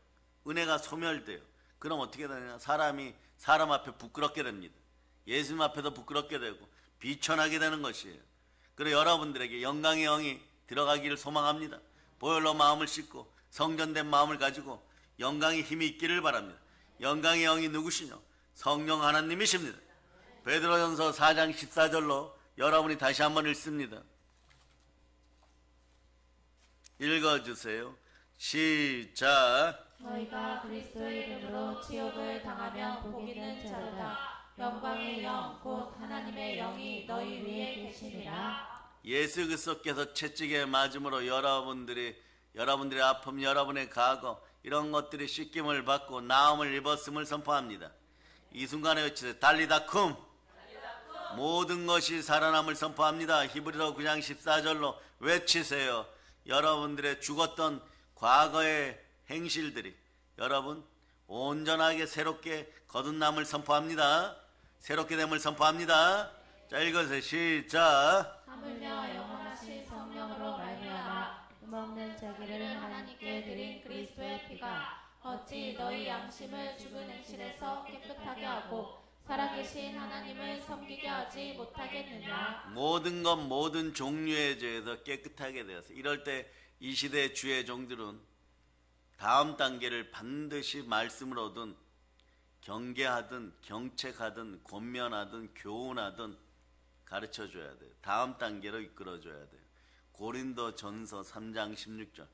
은혜가 소멸돼요. 그럼 어떻게 되냐? 사람이 사람 앞에 부끄럽게 됩니다. 예수님 앞에도 부끄럽게 되고 비천하게 되는 것이에요. 그리고 여러분들에게 영광의 영이 들어가기를 소망합니다. 보혈로 마음을 씻고 성전된 마음을 가지고 영광의 힘이 있기를 바랍니다. 영광의 영이 누구시냐? 성령 하나님이십니다. 베드로전서 4장 14절로 여러분이 다시 한번 읽습니다. 읽어주세요. 시작. 너희가 그리스도의 이름으로 치욕을 당하면 복 있는 자로다. 영광의 영 곧 하나님의 영이 너희 위에 계시니라. 예수 그리스도께서 채찍에 맞음으로 여러분들의 아픔, 여러분의 과거 이런 것들이 씻김을 받고 나음을 입었음을 선포합니다. 이 순간에 외치세요. 달리다쿰. 모든 것이 살아남을 선포합니다. 히브리서 9장 14절로 외치세요. 여러분들의 죽었던 과거의 행실들이 여러분 온전하게 새롭게 거듭남을 선포합니다. 새롭게 됨을 선포합니다. 자, 읽으세요. 시작. 하물며 영원하신 성령으로 말미암아 흠없는 자기를 하나님께 드린 그리스도의 피가 어찌 너희 양심을 죽은 행실에서 깨끗하게 하고 살아계신 하나님을 섬기게 하지 못하겠느냐. 모든 것 모든 종류의 죄에서 깨끗하게 되어서 이럴 때 이 시대의 주의 종들은 다음 단계를 반드시 말씀으로든 경계하든 경책하든 권면하든 교훈하든 가르쳐줘야 돼요. 다음 단계로 이끌어줘야 돼요. 고린도전서 3장 16절.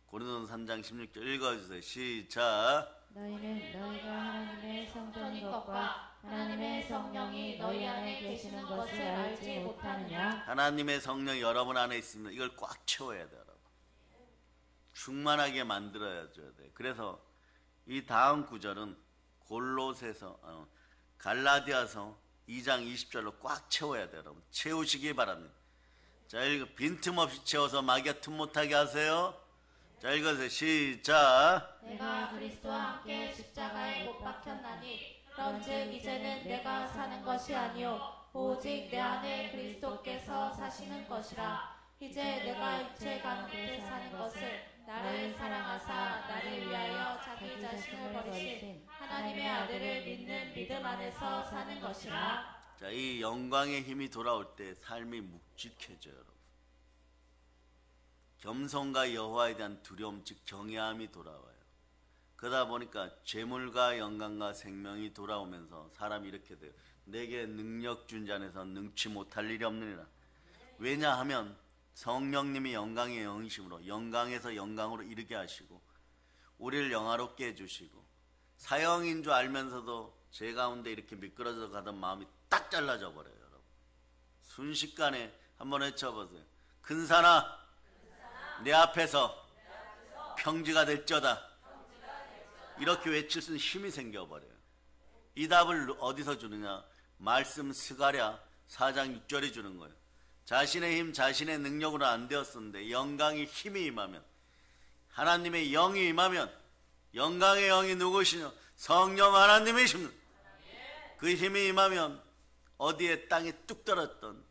고린도전서 3장 16절 읽어주세요. 시작. 너희는 너희가 하나님의 성전인 것과 하나님의 성령이 너희 안에 계시는 것을 알지 못하느냐. 하나님의 성령이 여러분 안에 있습니다. 이걸 꽉 채워야 돼요. 여러분. 충만하게 만들어줘야 돼요. 그래서 이 다음 구절은 갈라디아서 2장 20절로 꽉 채워야 돼요. 여러분. 채우시기 바랍니다. 자, 빈틈없이 채워서 마귀가 틈 못하게 하세요. 자, 읽으세요. 시작. 내가 그리스도와 함께 십자가에 못 박혔나니 그런즉 이제는 내가 사는 것이 아니요 오직 내 안에 그리스도께서 사시는 것이라. 이제 내가 육체 가운데 사는 것을 나를 사랑하사 나를 위하여 자기 자신을 버리신 하나님의 아들을 믿는 믿음 안에서 사는 것이라. 자, 이 영광의 힘이 돌아올 때 삶이 묵직해져요, 여러분. 겸손과 여호와에 대한 두려움, 즉 경외함이 돌아와요. 그러다 보니까 재물과 영광과 생명이 돌아오면서 사람이 이렇게 돼요. 내게 능력 준 자에서 능치 못할 일이 없느니라. 왜냐하면 성령님이 영광의 영이심으로 영광에서 영광으로 이르게 하시고 우리를 영화롭게 해주시고 사형인 줄 알면서도 제 가운데 이렇게 미끄러져 가던 마음이 딱 잘라져 버려요, 여러분. 순식간에 한번 외쳐보세요. 근사나 내 앞에서 평지가 될저다. 이렇게 외칠 수 있는 힘이 생겨버려요. 이 답을 어디서 주느냐? 말씀 스가랴 4장 6절이 주는 거예요. 자신의 힘, 자신의 능력으로 안 되었었는데 영광의 힘이 임하면, 하나님의 영이 임하면, 영광의 영이 누구시냐? 성령 하나님이십니다. 그 힘이 임하면 어디에 땅에 뚝 떨어졌던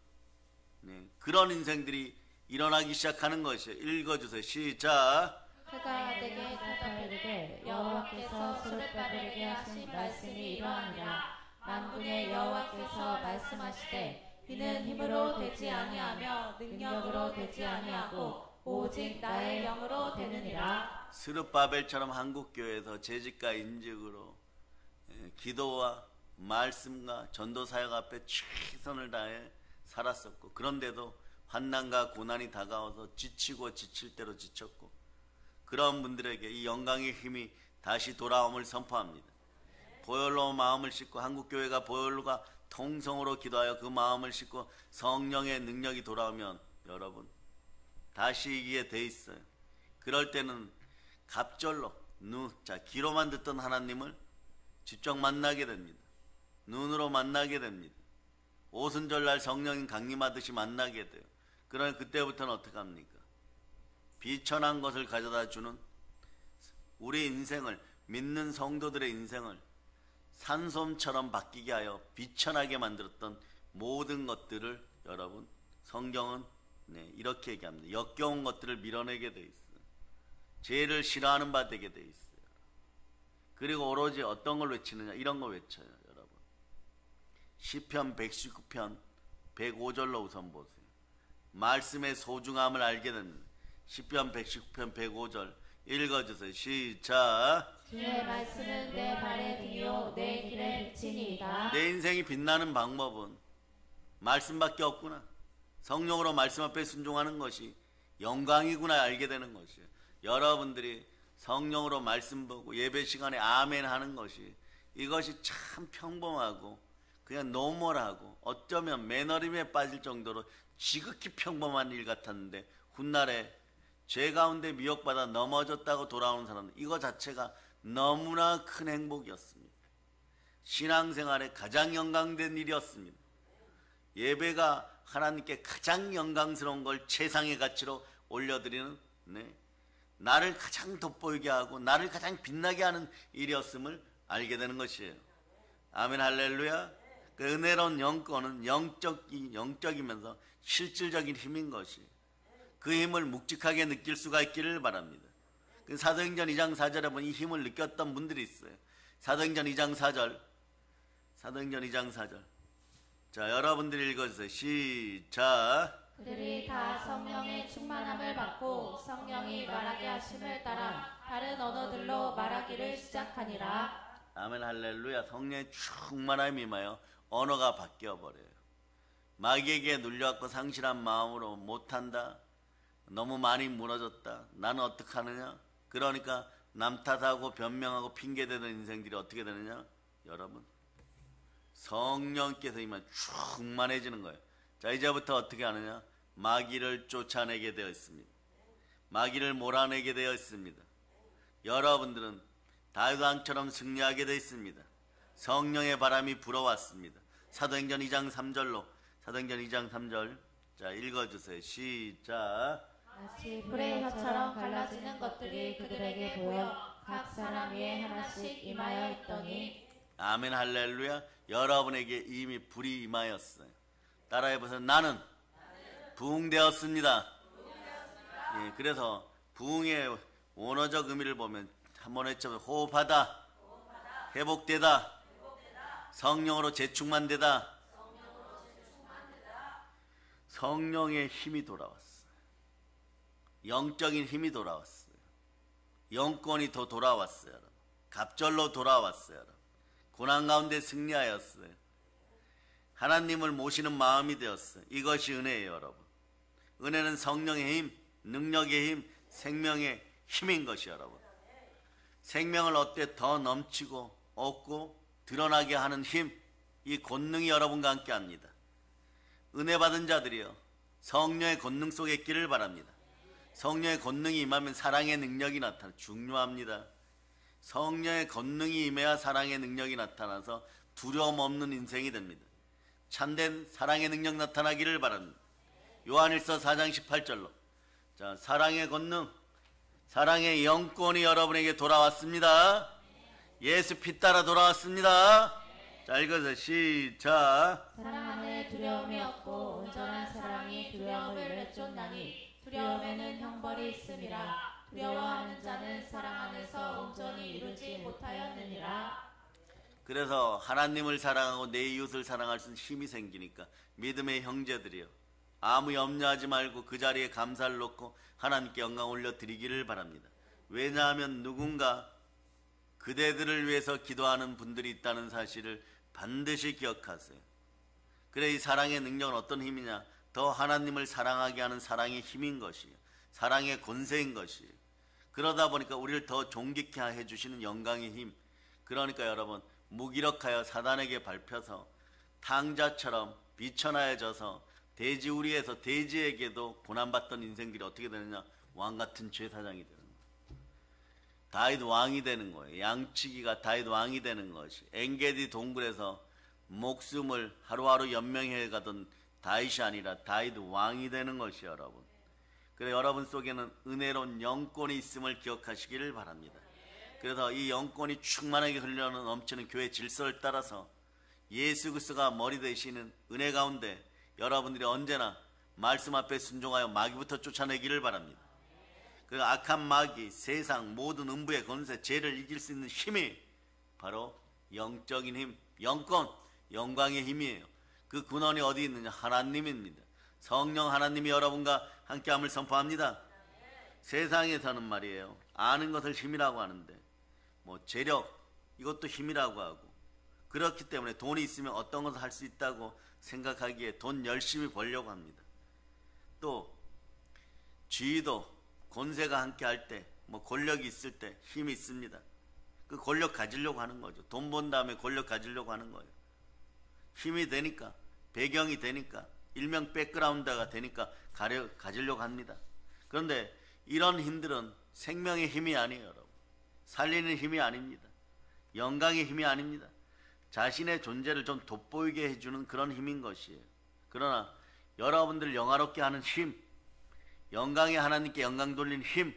그런 인생들이 일어나기 시작하는 것이에요. 읽어주세요. 시작. 그가 내게 대답하되 여호와께서 스룹바벨에게 하신 말씀이 이러하니라. 만군의 여호와께서 말씀하시되 이는 힘으로 되지 아니하며 능력으로 되지 아니하고 오직 나의 영으로 되느니라. 스룹바벨처럼 한국교회에서 재직과 인직으로 기도와 말씀과 전도 사역 앞에 최선을 다해 살았었고, 그런데도 환난과 고난이 다가와서 지치고 지칠 대로 지쳤고, 그런 분들에게 이 영광의 힘이 다시 돌아옴을 선포합니다. 보혈로 마음을 씻고, 한국교회가 보혈로가 통성으로 기도하여 그 마음을 씻고 성령의 능력이 돌아오면 여러분 다시 이기게 돼 있어요. 그럴 때는 갑절로 귀로만 듣던 하나님을 직접 만나게 됩니다. 눈으로 만나게 됩니다. 오순절날 성령님 강림하듯이 만나게 돼요. 그러나 그때부터는 어떻게 합니까? 비천한 것을 가져다 주는 우리 인생을, 믿는 성도들의 인생을 산솜처럼 바뀌게 하여 비천하게 만들었던 모든 것들을 여러분 성경은 이렇게 얘기합니다. 역겨운 것들을 밀어내게 돼 있어요. 죄를 싫어하는 바 되게 돼 있어요. 그리고 오로지 어떤 걸 외치느냐? 이런 걸 외쳐요, 여러분. 시편 119편 105절로 우선 보세요. 말씀의 소중함을 알게 됩니다. 시편 119편 105절 읽어주세요. 시작. 주의 말씀은 내 발의 등이요 내 길의 빛이니이다. 내 인생이 빛나는 방법은 말씀밖에 없구나. 성령으로 말씀 앞에 순종하는 것이 영광이구나 알게 되는 것이에요. 여러분들이 성령으로 말씀 보고 예배 시간에 아멘 하는 것이, 이것이 참 평범하고 그냥 노멀하고 어쩌면 매너림에 빠질 정도로 지극히 평범한 일 같았는데, 훗날에 죄 가운데 미혹받아 넘어졌다고 돌아오는 사람은 이거 자체가 너무나 큰 행복이었습니다. 신앙생활에 가장 영광된 일이었습니다. 예배가 하나님께 가장 영광스러운 걸 최상의 가치로 올려드리는, 나를 가장 돋보이게 하고 나를 가장 빛나게 하는 일이었음을 알게 되는 것이에요. 아멘 할렐루야. 그 은혜로운 영권은 영적이면서 실질적인 힘인 것이, 그 힘을 묵직하게 느낄 수가 있기를 바랍니다. 사도행전 2장 4절에 보면 이 힘을 느꼈던 분들이 있어요. 사도행전 2장 4절. 자, 여러분들이 읽어주세요. 시작. 그들이 다 성령의 충만함을 받고 성령이 말하게 하심을 따라 다른 언어들로 말하기를 시작하니라. 아멘 할렐루야. 성령의 충만함이 임하여 언어가 바뀌어버려요. 마귀에게 눌려갖고 상실한 마음으로 못한다, 너무 많이 무너졌다, 나는 어떡하느냐, 그러니까 남 탓하고 변명하고 핑계대는 인생들이 어떻게 되느냐? 여러분, 성령께서 임하면 충만해지는 거예요. 자, 이제부터 어떻게 하느냐? 마귀를 쫓아내게 되어 있습니다. 마귀를 몰아내게 되어 있습니다. 여러분들은 다윗 왕처럼 승리하게 되어 있습니다. 성령의 바람이 불어왔습니다. 사도행전 2장 3절로, 사도행전 2장 3절. 자, 읽어주세요. 시작. 마치 불의 혀처럼 갈라지는 것들이 그들에게 보여 각 사람 위에 하나씩 임하여 있더니. 아멘 할렐루야. 여러분에게 이미 불이 임하였어요. 따라해보세요. 나는 부흥되었습니다. 예, 그래서 부흥의 원어적 의미를 보면 한번 했죠. 호흡하다, 회복되다, 성령으로 재충만되다. 성령의 힘이 돌아왔어요. 영적인 힘이 돌아왔어요. 영권이 더 돌아왔어요. 여러분. 갑절로 돌아왔어요. 여러분. 고난 가운데 승리하였어요. 하나님을 모시는 마음이 되었어요. 이것이 은혜예요, 여러분. 은혜는 성령의 힘, 능력의 힘, 생명의 힘인 것이 여러분. 생명을 어때 더 넘치고 얻고 드러나게 하는 힘, 이 권능이 여러분과 함께 합니다. 은혜 받은 자들이요, 성령의 권능 속에 있기를 바랍니다. 성령의 권능이 임하면 사랑의 능력이 나타나 중요합니다. 성령의 권능이 임해야 사랑의 능력이 나타나서 두려움 없는 인생이 됩니다. 참된 사랑의 능력 나타나기를 바랍니다. 요한일서 4장 18절로 자, 사랑의 권능, 사랑의 영권이 여러분에게 돌아왔습니다. 예수 피 따라 돌아왔습니다. 자, 읽어서 시작. 사랑 안에 두려움이 없고 온전한 사랑이 두려움을 내쫓나니 두려움에는 형벌이 있음이라. 두려워하는 자는 사랑 안에서 온전히 이루지 못하였느니라. 그래서 하나님을 사랑하고 내 이웃을 사랑할 수 있는 힘이 생기니까 믿음의 형제들이요, 아무 염려하지 말고 그 자리에 감사를 놓고 하나님께 영광 올려드리기를 바랍니다. 왜냐하면 누군가 그대들을 위해서 기도하는 분들이 있다는 사실을 반드시 기억하세요. 그래, 이 사랑의 능력은 어떤 힘이냐? 더 하나님을 사랑하게 하는 사랑의 힘인 것이에요. 사랑의 권세인 것이에요. 그러다 보니까 우리를 더 존귀케 해주시는 영광의 힘. 그러니까 여러분, 무기력하여 사단에게 밟혀서 탕자처럼 비천하여져서 돼지우리에서 돼지에게도 고난받던 인생들이 어떻게 되느냐? 왕같은 제사장이 되는 거예요. 다윗 왕이 되는 거예요. 양치기가 다윗 왕이 되는 것이. 엔게디 동굴에서 목숨을 하루하루 연명해 가던 다윗이 아니라 다윗 왕이 되는 것이 여러분. 그래, 여러분 속에는 은혜로운 영권이 있음을 기억하시기를 바랍니다. 그래서 이 영권이 충만하게 흘러는 넘치는 교회 질서를 따라서 예수 그리스도가 머리 되시는 은혜 가운데 여러분들이 언제나 말씀 앞에 순종하여 마귀부터 쫓아내기를 바랍니다. 그 악한 마귀, 세상 모든 음부의 권세, 죄를 이길 수 있는 힘이 바로 영적인 힘, 영권, 영광의 힘이에요. 그 근원이 어디 있느냐? 하나님입니다. 성령 하나님이 여러분과 함께함을 선포합니다. 세상에서는 말이에요, 아는 것을 힘이라고 하는데 뭐 재력, 이것도 힘이라고 하고, 그렇기 때문에 돈이 있으면 어떤 것을 할 수 있다고 생각하기에 돈 열심히 벌려고 합니다. 또 지위도, 권세가 함께 할 때, 뭐 권력이 있을 때 힘이 있습니다. 그 권력 가지려고 하는 거죠. 돈 번 다음에 권력 가지려고 하는 거예요. 힘이 되니까, 배경이 되니까, 일명 백그라운드가 되니까 가지려고 합니다. 그런데 이런 힘들은 생명의 힘이 아니에요, 여러분. 살리는 힘이 아닙니다. 영광의 힘이 아닙니다. 자신의 존재를 좀 돋보이게 해주는 그런 힘인 것이에요. 그러나 여러분들을 영화롭게 하는 힘, 영광의 하나님께 영광 돌리는 힘,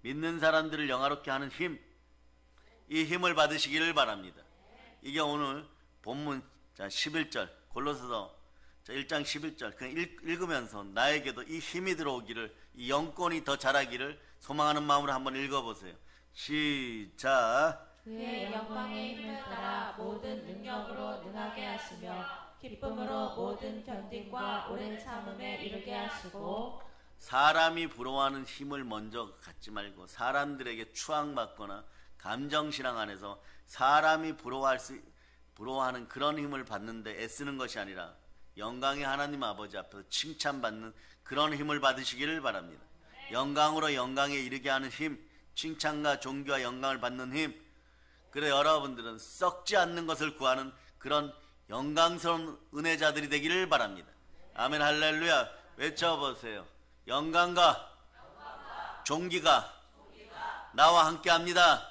믿는 사람들을 영화롭게 하는 힘, 이 힘을 받으시기를 바랍니다. 이게 오늘 본문 11절, 골로새서 1장 11절 그냥 읽으면서 나에게도 이 힘이 들어오기를, 이 영권이 더 자라기를 소망하는 마음으로 한번 읽어보세요. 시작. 그의 영광의 힘을 따라 모든 능력으로 능하게 하시며 기쁨으로 모든 견딤과 오랜 참음에 이르게 하시고. 사람이 부러워하는 힘을 먼저 갖지 말고 사람들에게 추앙받거나 감정신앙 안에서 사람이 부러워하는 그런 힘을 받는데 애쓰는 것이 아니라 영광의 하나님 아버지 앞에서 칭찬받는 그런 힘을 받으시기를 바랍니다. 영광으로 영광에 이르게 하는 힘, 칭찬과 존귀와 영광을 받는 힘. 그래, 여러분들은 썩지 않는 것을 구하는 그런 영광스러운 은혜자들이 되기를 바랍니다. 아멘, 할렐루야. 외쳐보세요. 영광과 존귀가 나와 함께합니다.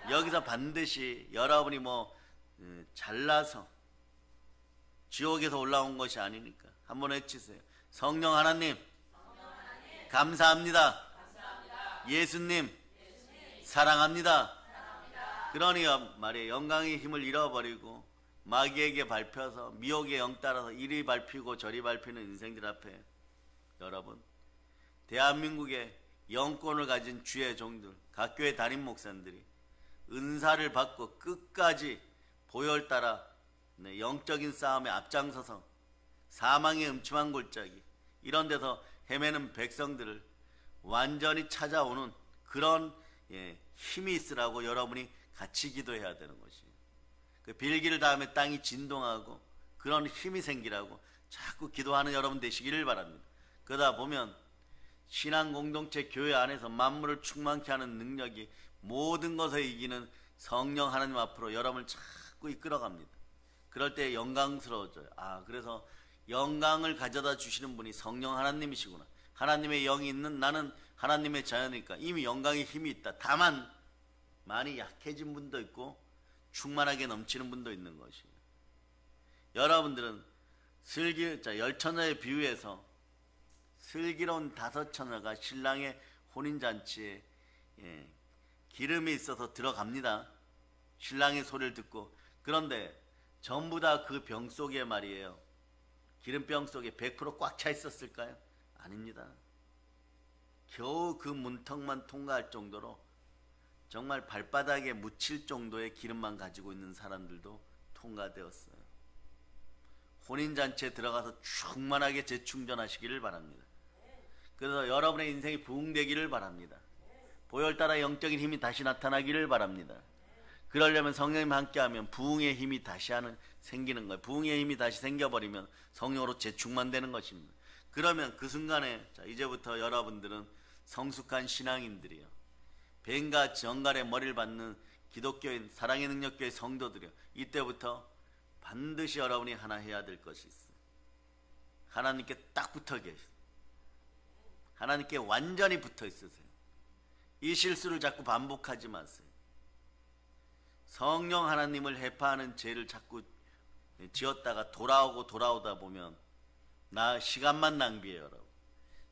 여기서 반드시 여러분이 잘나서 지옥에서 올라온 것이 아니니까 한번 외치세요. 성령 하나님, 감사합니다. 예수님, 사랑합니다. 그러니 말이에요, 영광의 힘을 잃어버리고 마귀에게 밟혀서 미혹의 영 따라서 이리 밟히고 저리 밟히는 인생들 앞에 여러분, 대한민국의 영권을 가진 주의 종들, 각 교회 담임 목사님들이 은사를 받고 끝까지 보혈 따라 영적인 싸움에 앞장서서 사망의 음침한 골짜기 이런 데서 헤매는 백성들을 완전히 찾아오는 그런 힘이 있으라고 여러분이 같이 기도해야 되는 것이에요. 그 빌기를 다음에 땅이 진동하고 그런 힘이 생기라고 자꾸 기도하는 여러분 되시기를 바랍니다. 그러다 보면 신앙 공동체 교회 안에서 만물을 충만케 하는 능력이 모든 것을 이기는 성령 하나님 앞으로 여러분을 자꾸 이끌어갑니다. 그럴 때 영광스러워져요. 그래서 영광을 가져다 주시는 분이 성령 하나님이시구나. 하나님의 영이 있는 나는 하나님의 자녀니까 이미 영광의 힘이 있다. 다만 많이 약해진 분도 있고 충만하게 넘치는 분도 있는 것이에요. 여러분들은 열처녀의 비유에서 슬기로운 5처녀가 신랑의 혼인잔치에 기름이 있어서 들어갑니다. 신랑의 소리를 듣고. 그런데 전부 다 그 병 속에 말이에요, 기름병 속에 100% 꽉 차 있었을까요? 아닙니다. 겨우 그 문턱만 통과할 정도로 정말 발바닥에 묻힐 정도의 기름만 가지고 있는 사람들도 통과되었어요. 혼인잔치에 들어가서 충만하게 재충전하시기를 바랍니다. 그래서 여러분의 인생이 부흥되기를 바랍니다. 보혈 따라 영적인 힘이 다시 나타나기를 바랍니다. 그러려면 성령님 함께하면 부흥의 힘이 다시 생기는 거예요. 부흥의 힘이 다시 생겨버리면 성령으로 재충만되는 것입니다. 그러면 그 순간에 이제부터 여러분들은 성숙한 신앙인들이요, 뱀과 정갈의 머리를 받는 기독교인 사랑의 능력교회 성도들이요, 이때부터 반드시 여러분이 하나 해야 될 것이 있어요. 하나님께 딱 붙어 계세요. 하나님께 완전히 붙어 있으세요. 이 실수를 자꾸 반복하지 마세요. 성령 하나님을 해파하는 죄를 자꾸 지었다가 돌아오다 보면 시간만 낭비해요. 여러분,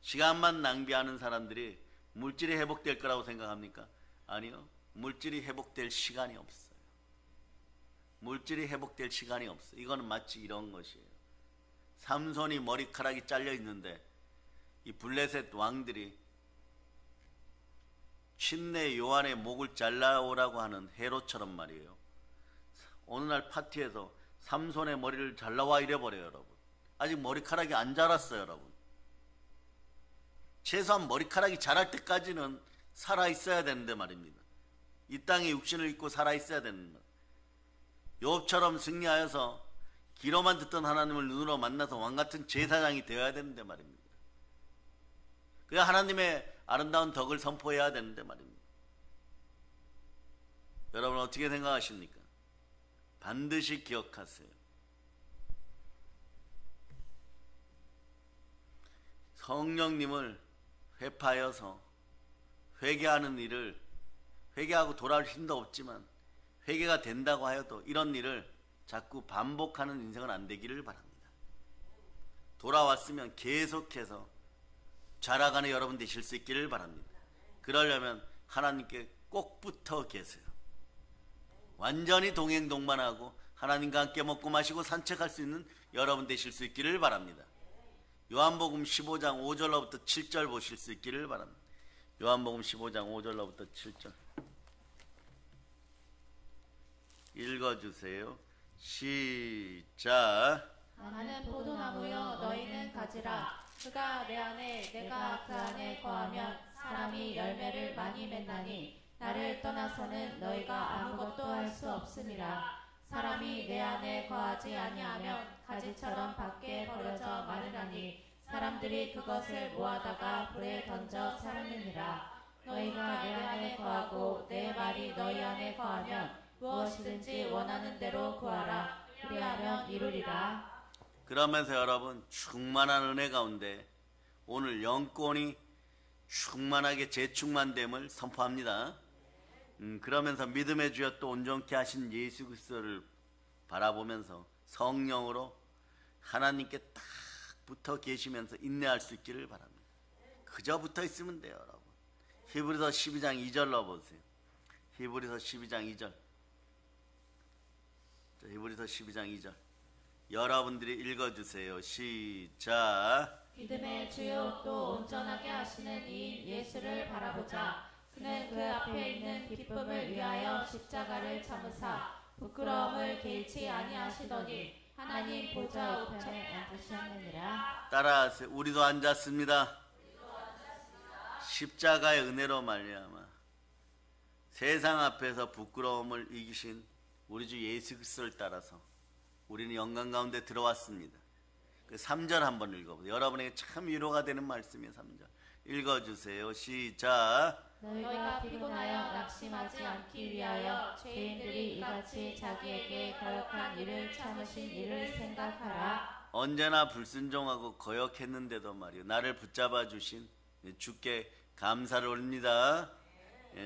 시간만 낭비하는 사람들이 물질이 회복될 거라고 생각합니까? 아니요. 물질이 회복될 시간이 없어요. 물질이 회복될 시간이 없어요. 이거는 마치 이런 것이에요. 삼손이 머리카락이 잘려 있는데 이 블레셋 왕들이 침례 요한의 목을 잘라오라고 하는 헤롯처럼 말이에요. 어느 날 파티에서 삼손의 머리를 잘라와 이래버려요. 여러분, 아직 머리카락이 안 자랐어요. 여러분, 최소한 머리카락이 자랄 때까지는 살아있어야 되는데 말입니다. 이 땅에 육신을 입고 살아있어야 되는 것. 욥처럼 승리하여서 귀로만 듣던 하나님을 눈으로 만나서 왕같은 제사장이 되어야 되는데 말입니다. 그래야 하나님의 아름다운 덕을 선포해야 되는데 말입니다. 여러분 어떻게 생각하십니까? 반드시 기억하세요. 성령님을 회파하여서 회개하는 일을, 회개하고 돌아올 힘도 없지만 회개가 된다고 하여도 이런 일을 자꾸 반복하는 인생은 안 되기를 바랍니다. 돌아왔으면 계속해서 자라가는 여러분 되실 수 있기를 바랍니다. 그러려면 하나님께 꼭 붙어 계세요. 완전히 동행동반하고 하나님과 함께 먹고 마시고 산책할 수 있는 여러분 되실 수 있기를 바랍니다. 요한복음 15장 5절로부터 7절 보실 수 있기를 바랍니다. 요한복음 15장 5절로부터 7절 읽어주세요. 시작. 나는 포도나무요 너희는 가지라. 그가 내 안에 내가 그 안에 거하면 사람이 열매를 많이 맺나니 나를 떠나서는 너희가 아무것도 할 수 없음이라. 사람이 내 안에 거하지 아니하면 가지처럼 밖에 버려져 마르나니 사람들이 그것을 모아다가 불에 던져 사르느니라. 너희가 내 안에 거하고 내 말이 너희 안에 거하면 무엇이든지 원하는 대로 구하라. 그리하면 이루리라. 그러면서 여러분 충만한 은혜 가운데 오늘 영권이 충만하게 재충만됨을 선포합니다. 그러면서 믿음의 주여 또 온전케 하신 예수 그리스도를 바라보면서 성령으로 하나님께 딱 붙어 계시면서 인내할 수 있기를 바랍니다. 그저 붙어 있으면 돼요. 여러분, 히브리서 12장 2절 넣어보세요. 히브리서 12장 2절. 히브리서 12장 2절 여러분들이 읽어주세요. 시작. 믿음의 주요 또 온전하게 하시는 이인 예수를 바라보자. 그는 그 앞에 있는 기쁨을 위하여 십자가를 참으사 부끄러움을 개의치 아니하시더니 하나님 보좌 우편에 앉으셨느니라. 따라하세요. 우리도 앉았습니다. 십자가의 은혜로 말미암아 세상 앞에서 부끄러움을 이기신 우리 주 예수 그리스도를 따라서 우리는 영광 가운데 들어왔습니다. 그 3절 한번 읽어보세요. 여러분에게 참 위로가 되는 말씀이에요. 3절 읽어주세요. 시작. 너희가 피곤하여 낙심하지 않기 위하여 죄인들이 이같이 자기에게 거역한 일을 참으신 일을 생각하라. 언제나 불순종하고 거역했는데도 말이요 나를 붙잡아 주신 주께 감사를 올립니다.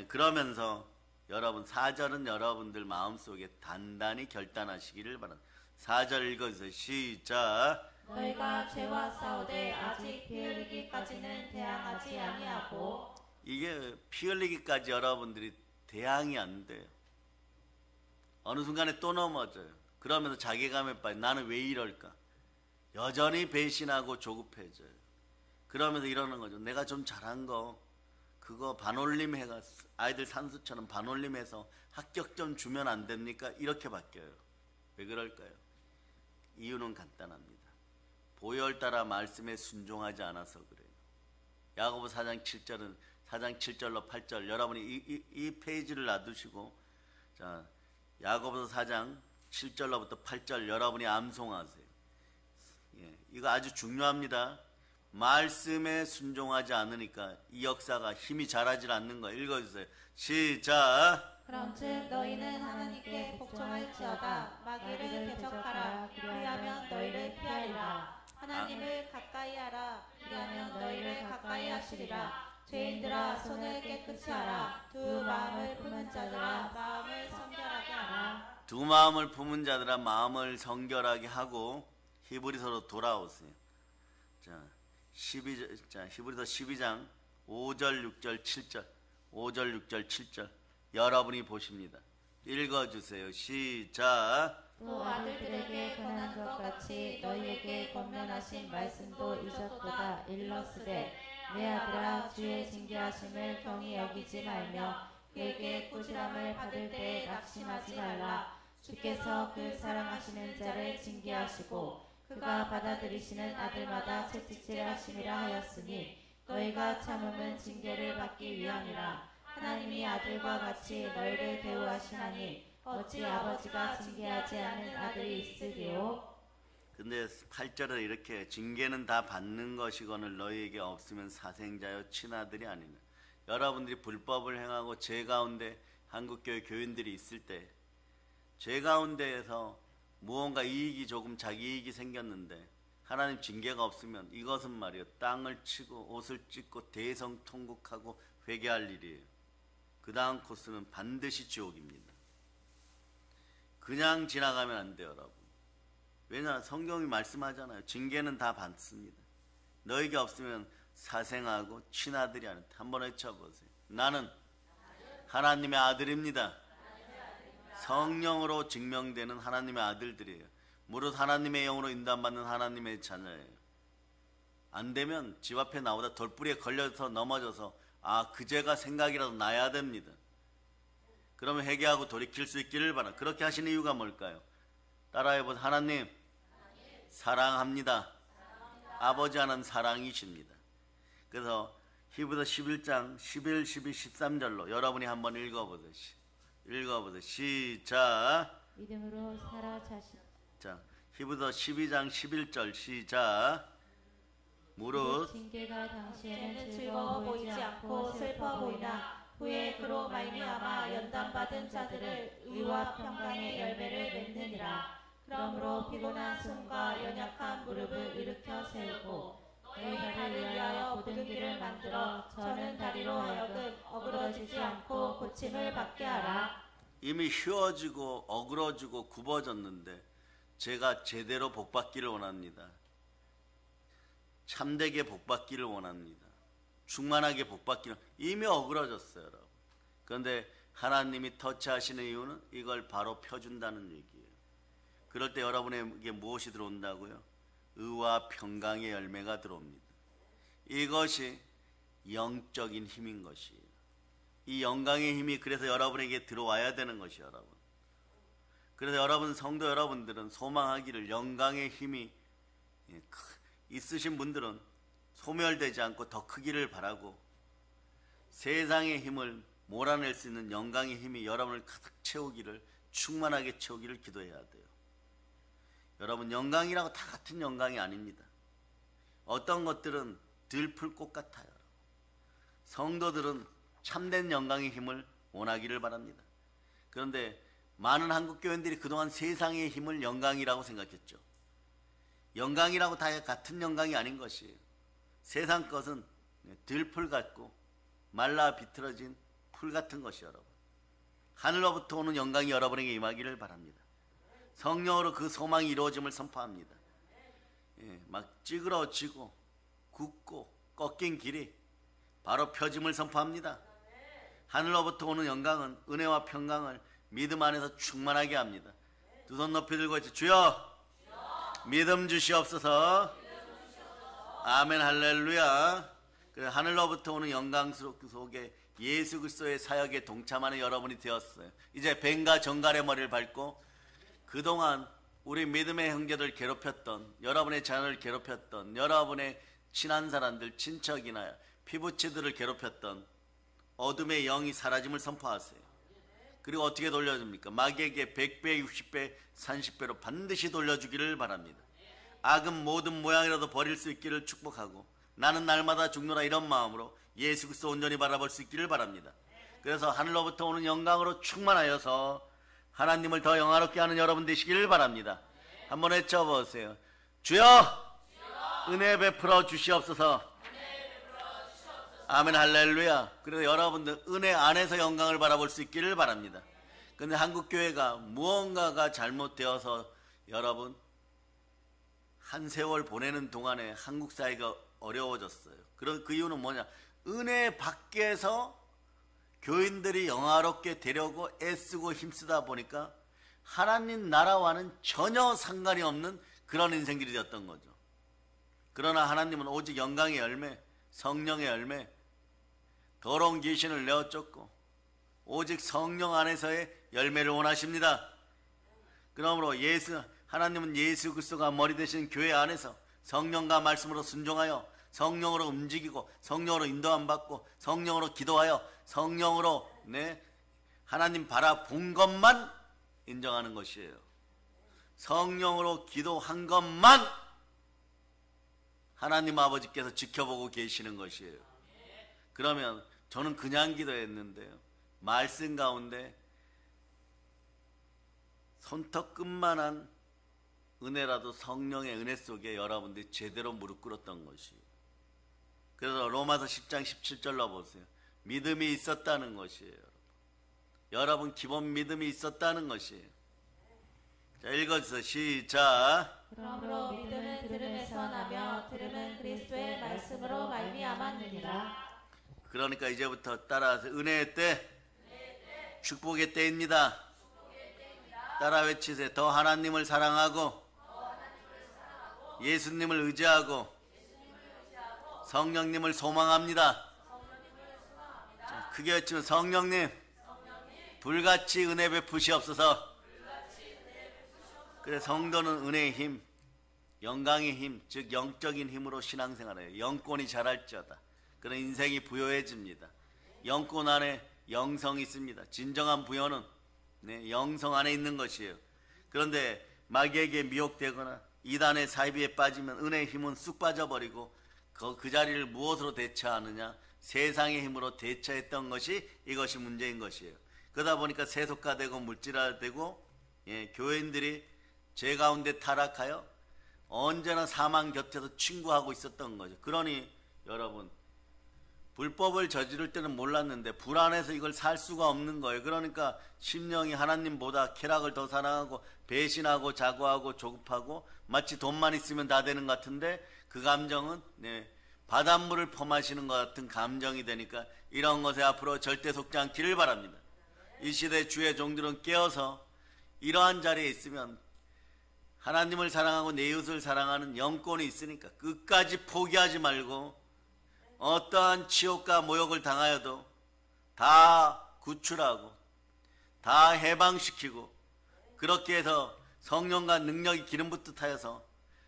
그러면서 여러분 4절은 여러분들 마음속에 단단히 결단하시기를 바랍니다. 4절 읽어주세요. 시작. 너희가 죄와 싸우되 아직 피 흘리기까지는 대항하지 아니하고. 이게 피 흘리기까지 여러분들이 대항이 안 돼요. 어느 순간에 또 넘어져요. 그러면서 자괴감에 빠져 나는 왜 이럴까? 여전히 배신하고 조급해져요. 그러면서 이러는 거죠. 내가 좀 잘한 거 그거 반올림 해가 아이들 산수처럼 반올림해서 합격점 주면 안 됩니까? 이렇게 바뀌어요. 왜 그럴까요? 이유는 간단합니다. 보혈 따라 말씀에 순종하지 않아서 그래요. 야고보 4장 7절은 4장 7절로 8절 여러분이 이 페이지를 놔두시고 자 야고보서 4장 7절로부터 8절 여러분이 암송하세요. 이거 아주 중요합니다. 말씀에 순종하지 않으니까 이 역사가 힘이 자라질 않는 거 읽어주세요. 시작. 그런즉 너희는 하나님께 복종할지어다. 마귀를 대적하라. 그리하면 너희를 피하리라. 하나님을 가까이하라. 그리하면 너희를 가까이 하시리라. 죄인들아 손을 깨끗이 하라. 두 마음을 품은 자들아 마음을 성결하게 하라. 두 마음을 품은 자들아 마음을 성결하게 하고 히브리서로 돌아오세요. 자, 히브리서 12장 5절 6절 7절 5절 6절 7절 여러분이 보십니다. 읽어주세요. 시작. 또 아들들에게 권한 것 같이 너희에게 권면하신 말씀도 잊었도다. 일러스되 내 아들아 주의 징계하심을 경히 여기지 말며 그에게 꾸지람을 받을 때에 낙심하지 말라. 주께서 그 사랑하시는 자를 징계하시고 그가 받아들이시는 아들마다 채찍질 하심이라 하였으니 너희가 참음은 징계를 받기 위함이라. 하나님이 아들과 같이 너희를 대우하시나니 어찌 아버지가 징계하지 않은 아들이 있으리요. 근데 8절에 이렇게 징계는 다 받는 것이거늘 너희에게 없으면 사생자여 친아들이 아니냐. 여러분들이 불법을 행하고 죄 가운데 한국교회 교인들이 있을 때 죄 가운데에서 무언가 이익이 조금 자기 이익이 생겼는데 하나님 징계가 없으면 이것은 말이요 땅을 치고 옷을 찢고 대성통곡하고 회개할 일이에요. 그 다음 코스는 반드시 지옥입니다. 그냥 지나가면 안 돼요 여러분. 왜냐 성경이 말씀하잖아요. 징계는 다 받습니다. 너에게 없으면 사생하고 친아들이 아니다. 한번 외쳐보세요. 나는 하나님의 아들입니다. 성령으로 증명되는 하나님의 아들들이에요. 무릇 하나님의 영으로 인도받는 하나님의 자녀예요. 안 되면 집 앞에 나오다 돌뿌리에 걸려서 넘어져서 그 죄가 생각이라도 나야 됩니다. 그러면 회개하고 돌이킬 수 있기를 바라. 그렇게 하시는 이유가 뭘까요? 따라해보세요. 하나님 사랑합니다. 아버지 하나님 사랑이십니다. 그래서 히브리서 11장 11, 12, 13절로 여러분이 한번 읽어보세요. 시작. 믿음으로 살아 자신. 자, 히브리서 12장 11절 시작. 무릇 징계가 당시에는 즐거워 보이지 않고 슬퍼 보이나 후에 그로 말미암아 연단받은 자들을 의와 평강의 열매를 맺느니라. 그러므로 피곤한 손과 연약한 무릎을 일으켜 세우고 너희를 위하여 모든 길을 만들어 저는 다리로 하여금 어그러지지 않고 고침을 받게 하라. 이미 휘어지고 어그러지고 굽어졌는데 제가 제대로 복받기를 원합니다. 참되게 복받기를 원합니다. 충만하게 복받기는 이미 어그러졌어요 여러분. 그런데 하나님이 터치하시는 이유는 이걸 바로 펴준다는 얘기예요. 그럴 때 여러분에게 무엇이 들어온다고요? 의와 평강의 열매가 들어옵니다. 이것이 영적인 힘인 것이에요. 이 영광의 힘이 그래서 여러분에게 들어와야 되는 것이에요, 여러분. 그래서 여러분 성도 여러분들은 소망하기를 영광의 힘이 있으신 분들은 소멸되지 않고 더 크기를 바라고 세상의 힘을 몰아낼 수 있는 영광의 힘이 여러분을 가득 채우기를 충만하게 채우기를 기도해야 돼요. 여러분 영광이라고 다 같은 영광이 아닙니다. 어떤 것들은 들풀꽃 같아요. 성도들은 참된 영광의 힘을 원하기를 바랍니다. 그런데 많은 한국 교인들이 그동안 세상의 힘을 영광이라고 생각했죠. 영광이라고 다 같은 영광이 아닌 것이에요. 세상 것은 들풀 같고 말라 비틀어진 풀 같은 것이 여러분. 하늘로부터 오는 영광이 여러분에게 임하기를 바랍니다. 성령으로 그 소망이 이루어짐을 선포합니다. 막 찌그러지고 굳고 꺾인 길이 바로 펴짐을 선포합니다. 하늘로부터 오는 영광은 은혜와 평강을 믿음 안에서 충만하게 합니다. 두 손 높이 들고 있지. 주여 믿음 주시옵소서. 아멘 할렐루야. 그래서 하늘로부터 오는 영광 속에 예수 그리스도의 사역에 동참하는 여러분이 되었어요. 이제 뱀과 정갈의 머리를 밟고 그동안 우리 믿음의 형제들 괴롭혔던, 여러분의 자녀를 괴롭혔던, 여러분의 친한 사람들, 친척이나 피부치들을 괴롭혔던 어둠의 영이 사라짐을 선포하세요. 그리고 어떻게 돌려줍니까? 마귀에게 100배, 60배, 30배로 반드시 돌려주기를 바랍니다. 악은 모든 모양이라도 버릴 수 있기를 축복하고 나는 날마다 죽노라 이런 마음으로 예수 그리스도 온전히 바라볼 수 있기를 바랍니다. 그래서 하늘로부터 오는 영광으로 충만하여서 하나님을 더 영화롭게 하는 여러분 되시기를 바랍니다. 한번 외쳐보세요. 주여 은혜 베풀어 주시옵소서. 아멘 할렐루야. 그래서 여러분들 은혜 안에서 영광을 바라볼 수 있기를 바랍니다. 그런데 한국교회가 무언가가 잘못되어서 여러분 한 세월 보내는 동안에 한국 사회가 어려워졌어요. 그 이유는 뭐냐? 은혜 밖에서 교인들이 영화롭게 되려고 애쓰고 힘쓰다 보니까 하나님 나라와는 전혀 상관이 없는 그런 인생들이 되었던 거죠. 그러나 하나님은 오직 영광의 열매, 성령의 열매, 더러운 귀신을 내어 쫓고 오직 성령 안에서의 열매를 원하십니다. 그러므로 하나님은 예수 그리스도가 머리 되신 교회 안에서 성령과 말씀으로 순종하여 성령으로 움직이고 성령으로 인도함 받고 성령으로 기도하여 성령으로 하나님 바라본 것만 인정하는 것이에요. 성령으로 기도한 것만 하나님 아버지께서 지켜보고 계시는 것이에요. 그러면 저는 그냥 기도했는데요, 말씀 가운데 손톱끝만한 은혜라도 성령의 은혜 속에 여러분들이 제대로 무릎 꿇었던 것이에요. 그래서 로마서 10장 17절로 보세요. 믿음이 있었다는 것이에요. 여러분 기본 믿음이 있었다는 것이에요. 자, 읽어주세요. 시작. 그러므로 믿음은 들음에서 나며 들음은 그리스도의 말씀으로 말미암았느니라. 그러니까 이제부터 따라하세요. 은혜의 때, 축복의 때입니다. 따라 외치세요. 더 하나님을 사랑하고 예수님을 의지하고 성령님을 소망합니다. 자, 크게 외치면 성령님 불같이 은혜 베푸시옵소서. 그래서 성도는 은혜의 힘, 영광의 힘, 즉 영적인 힘으로 신앙생활해요. 영권이 자랄지어다. 그런 인생이 부여해집니다. 영권 안에 영성이 있습니다. 진정한 부여는 영성 안에 있는 것이에요. 그런데 마귀에게 미혹되거나 이단의 사이비에 빠지면 은혜의 힘은 쑥 빠져버리고 그 자리를 무엇으로 대처하느냐? 세상의 힘으로 대처했던 것이 이것이 문제인 것이에요. 그러다 보니까 세속화되고 물질화되고 교인들이 죄 가운데 타락하여 언제나 사망 곁에서 친구하고 있었던 거죠. 그러니 여러분 불법을 저지를 때는 몰랐는데 불안해서 이걸 살 수가 없는 거예요. 그러니까 심령이 하나님보다 쾌락을 더 사랑하고 배신하고 자고하고 조급하고 마치 돈만 있으면 다 되는 것 같은데 그 감정은 바닷물을 퍼마시는 것 같은 감정이 되니까 이런 것에 앞으로 절대 속지 않기를 바랍니다. 이 시대 주의 종들은 깨어서 이러한 자리에 있으면 하나님을 사랑하고 내 이웃을 사랑하는 영권이 있으니까 끝까지 포기하지 말고 어떠한 치욕과 모욕을 당하여도 다 구출하고 다 해방시키고 그렇게 해서 성령과 능력이 기름 붓듯 하여서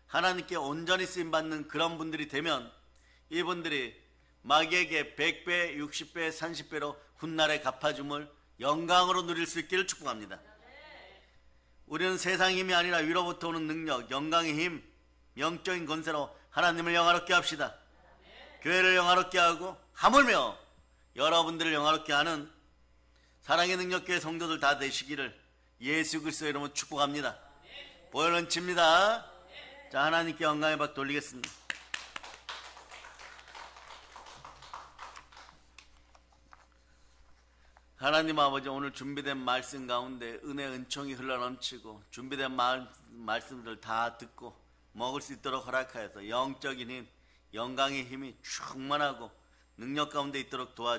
하나님께 온전히 쓰임받는 그런 분들이 되면 이분들이 마귀에게 100배, 60배, 30배로 훗날에 갚아줌을 영광으로 누릴 수 있기를 축복합니다. 우리는 세상 힘이 아니라 위로부터 오는 능력, 영광의 힘, 영적인 권세로 하나님을 영화롭게 합시다. 교회를 영화롭게 하고 하물며 여러분들을 영화롭게 하는 사랑의 능력교회 성도들 다 되시기를 예수 그리스도의 이름으로 축복합니다. 보혈은 칩니다. 자, 하나님께 영광의 박 돌리겠습니다. 하나님 아버지, 오늘 준비된 말씀 가운데 은혜 은총이 흘러넘치고 준비된 말씀들 다 듣고 먹을 수 있도록 허락하여서 영적인 힘, 영광의 힘이 충만하고 능력 가운데 있도록 도와주시옵소서.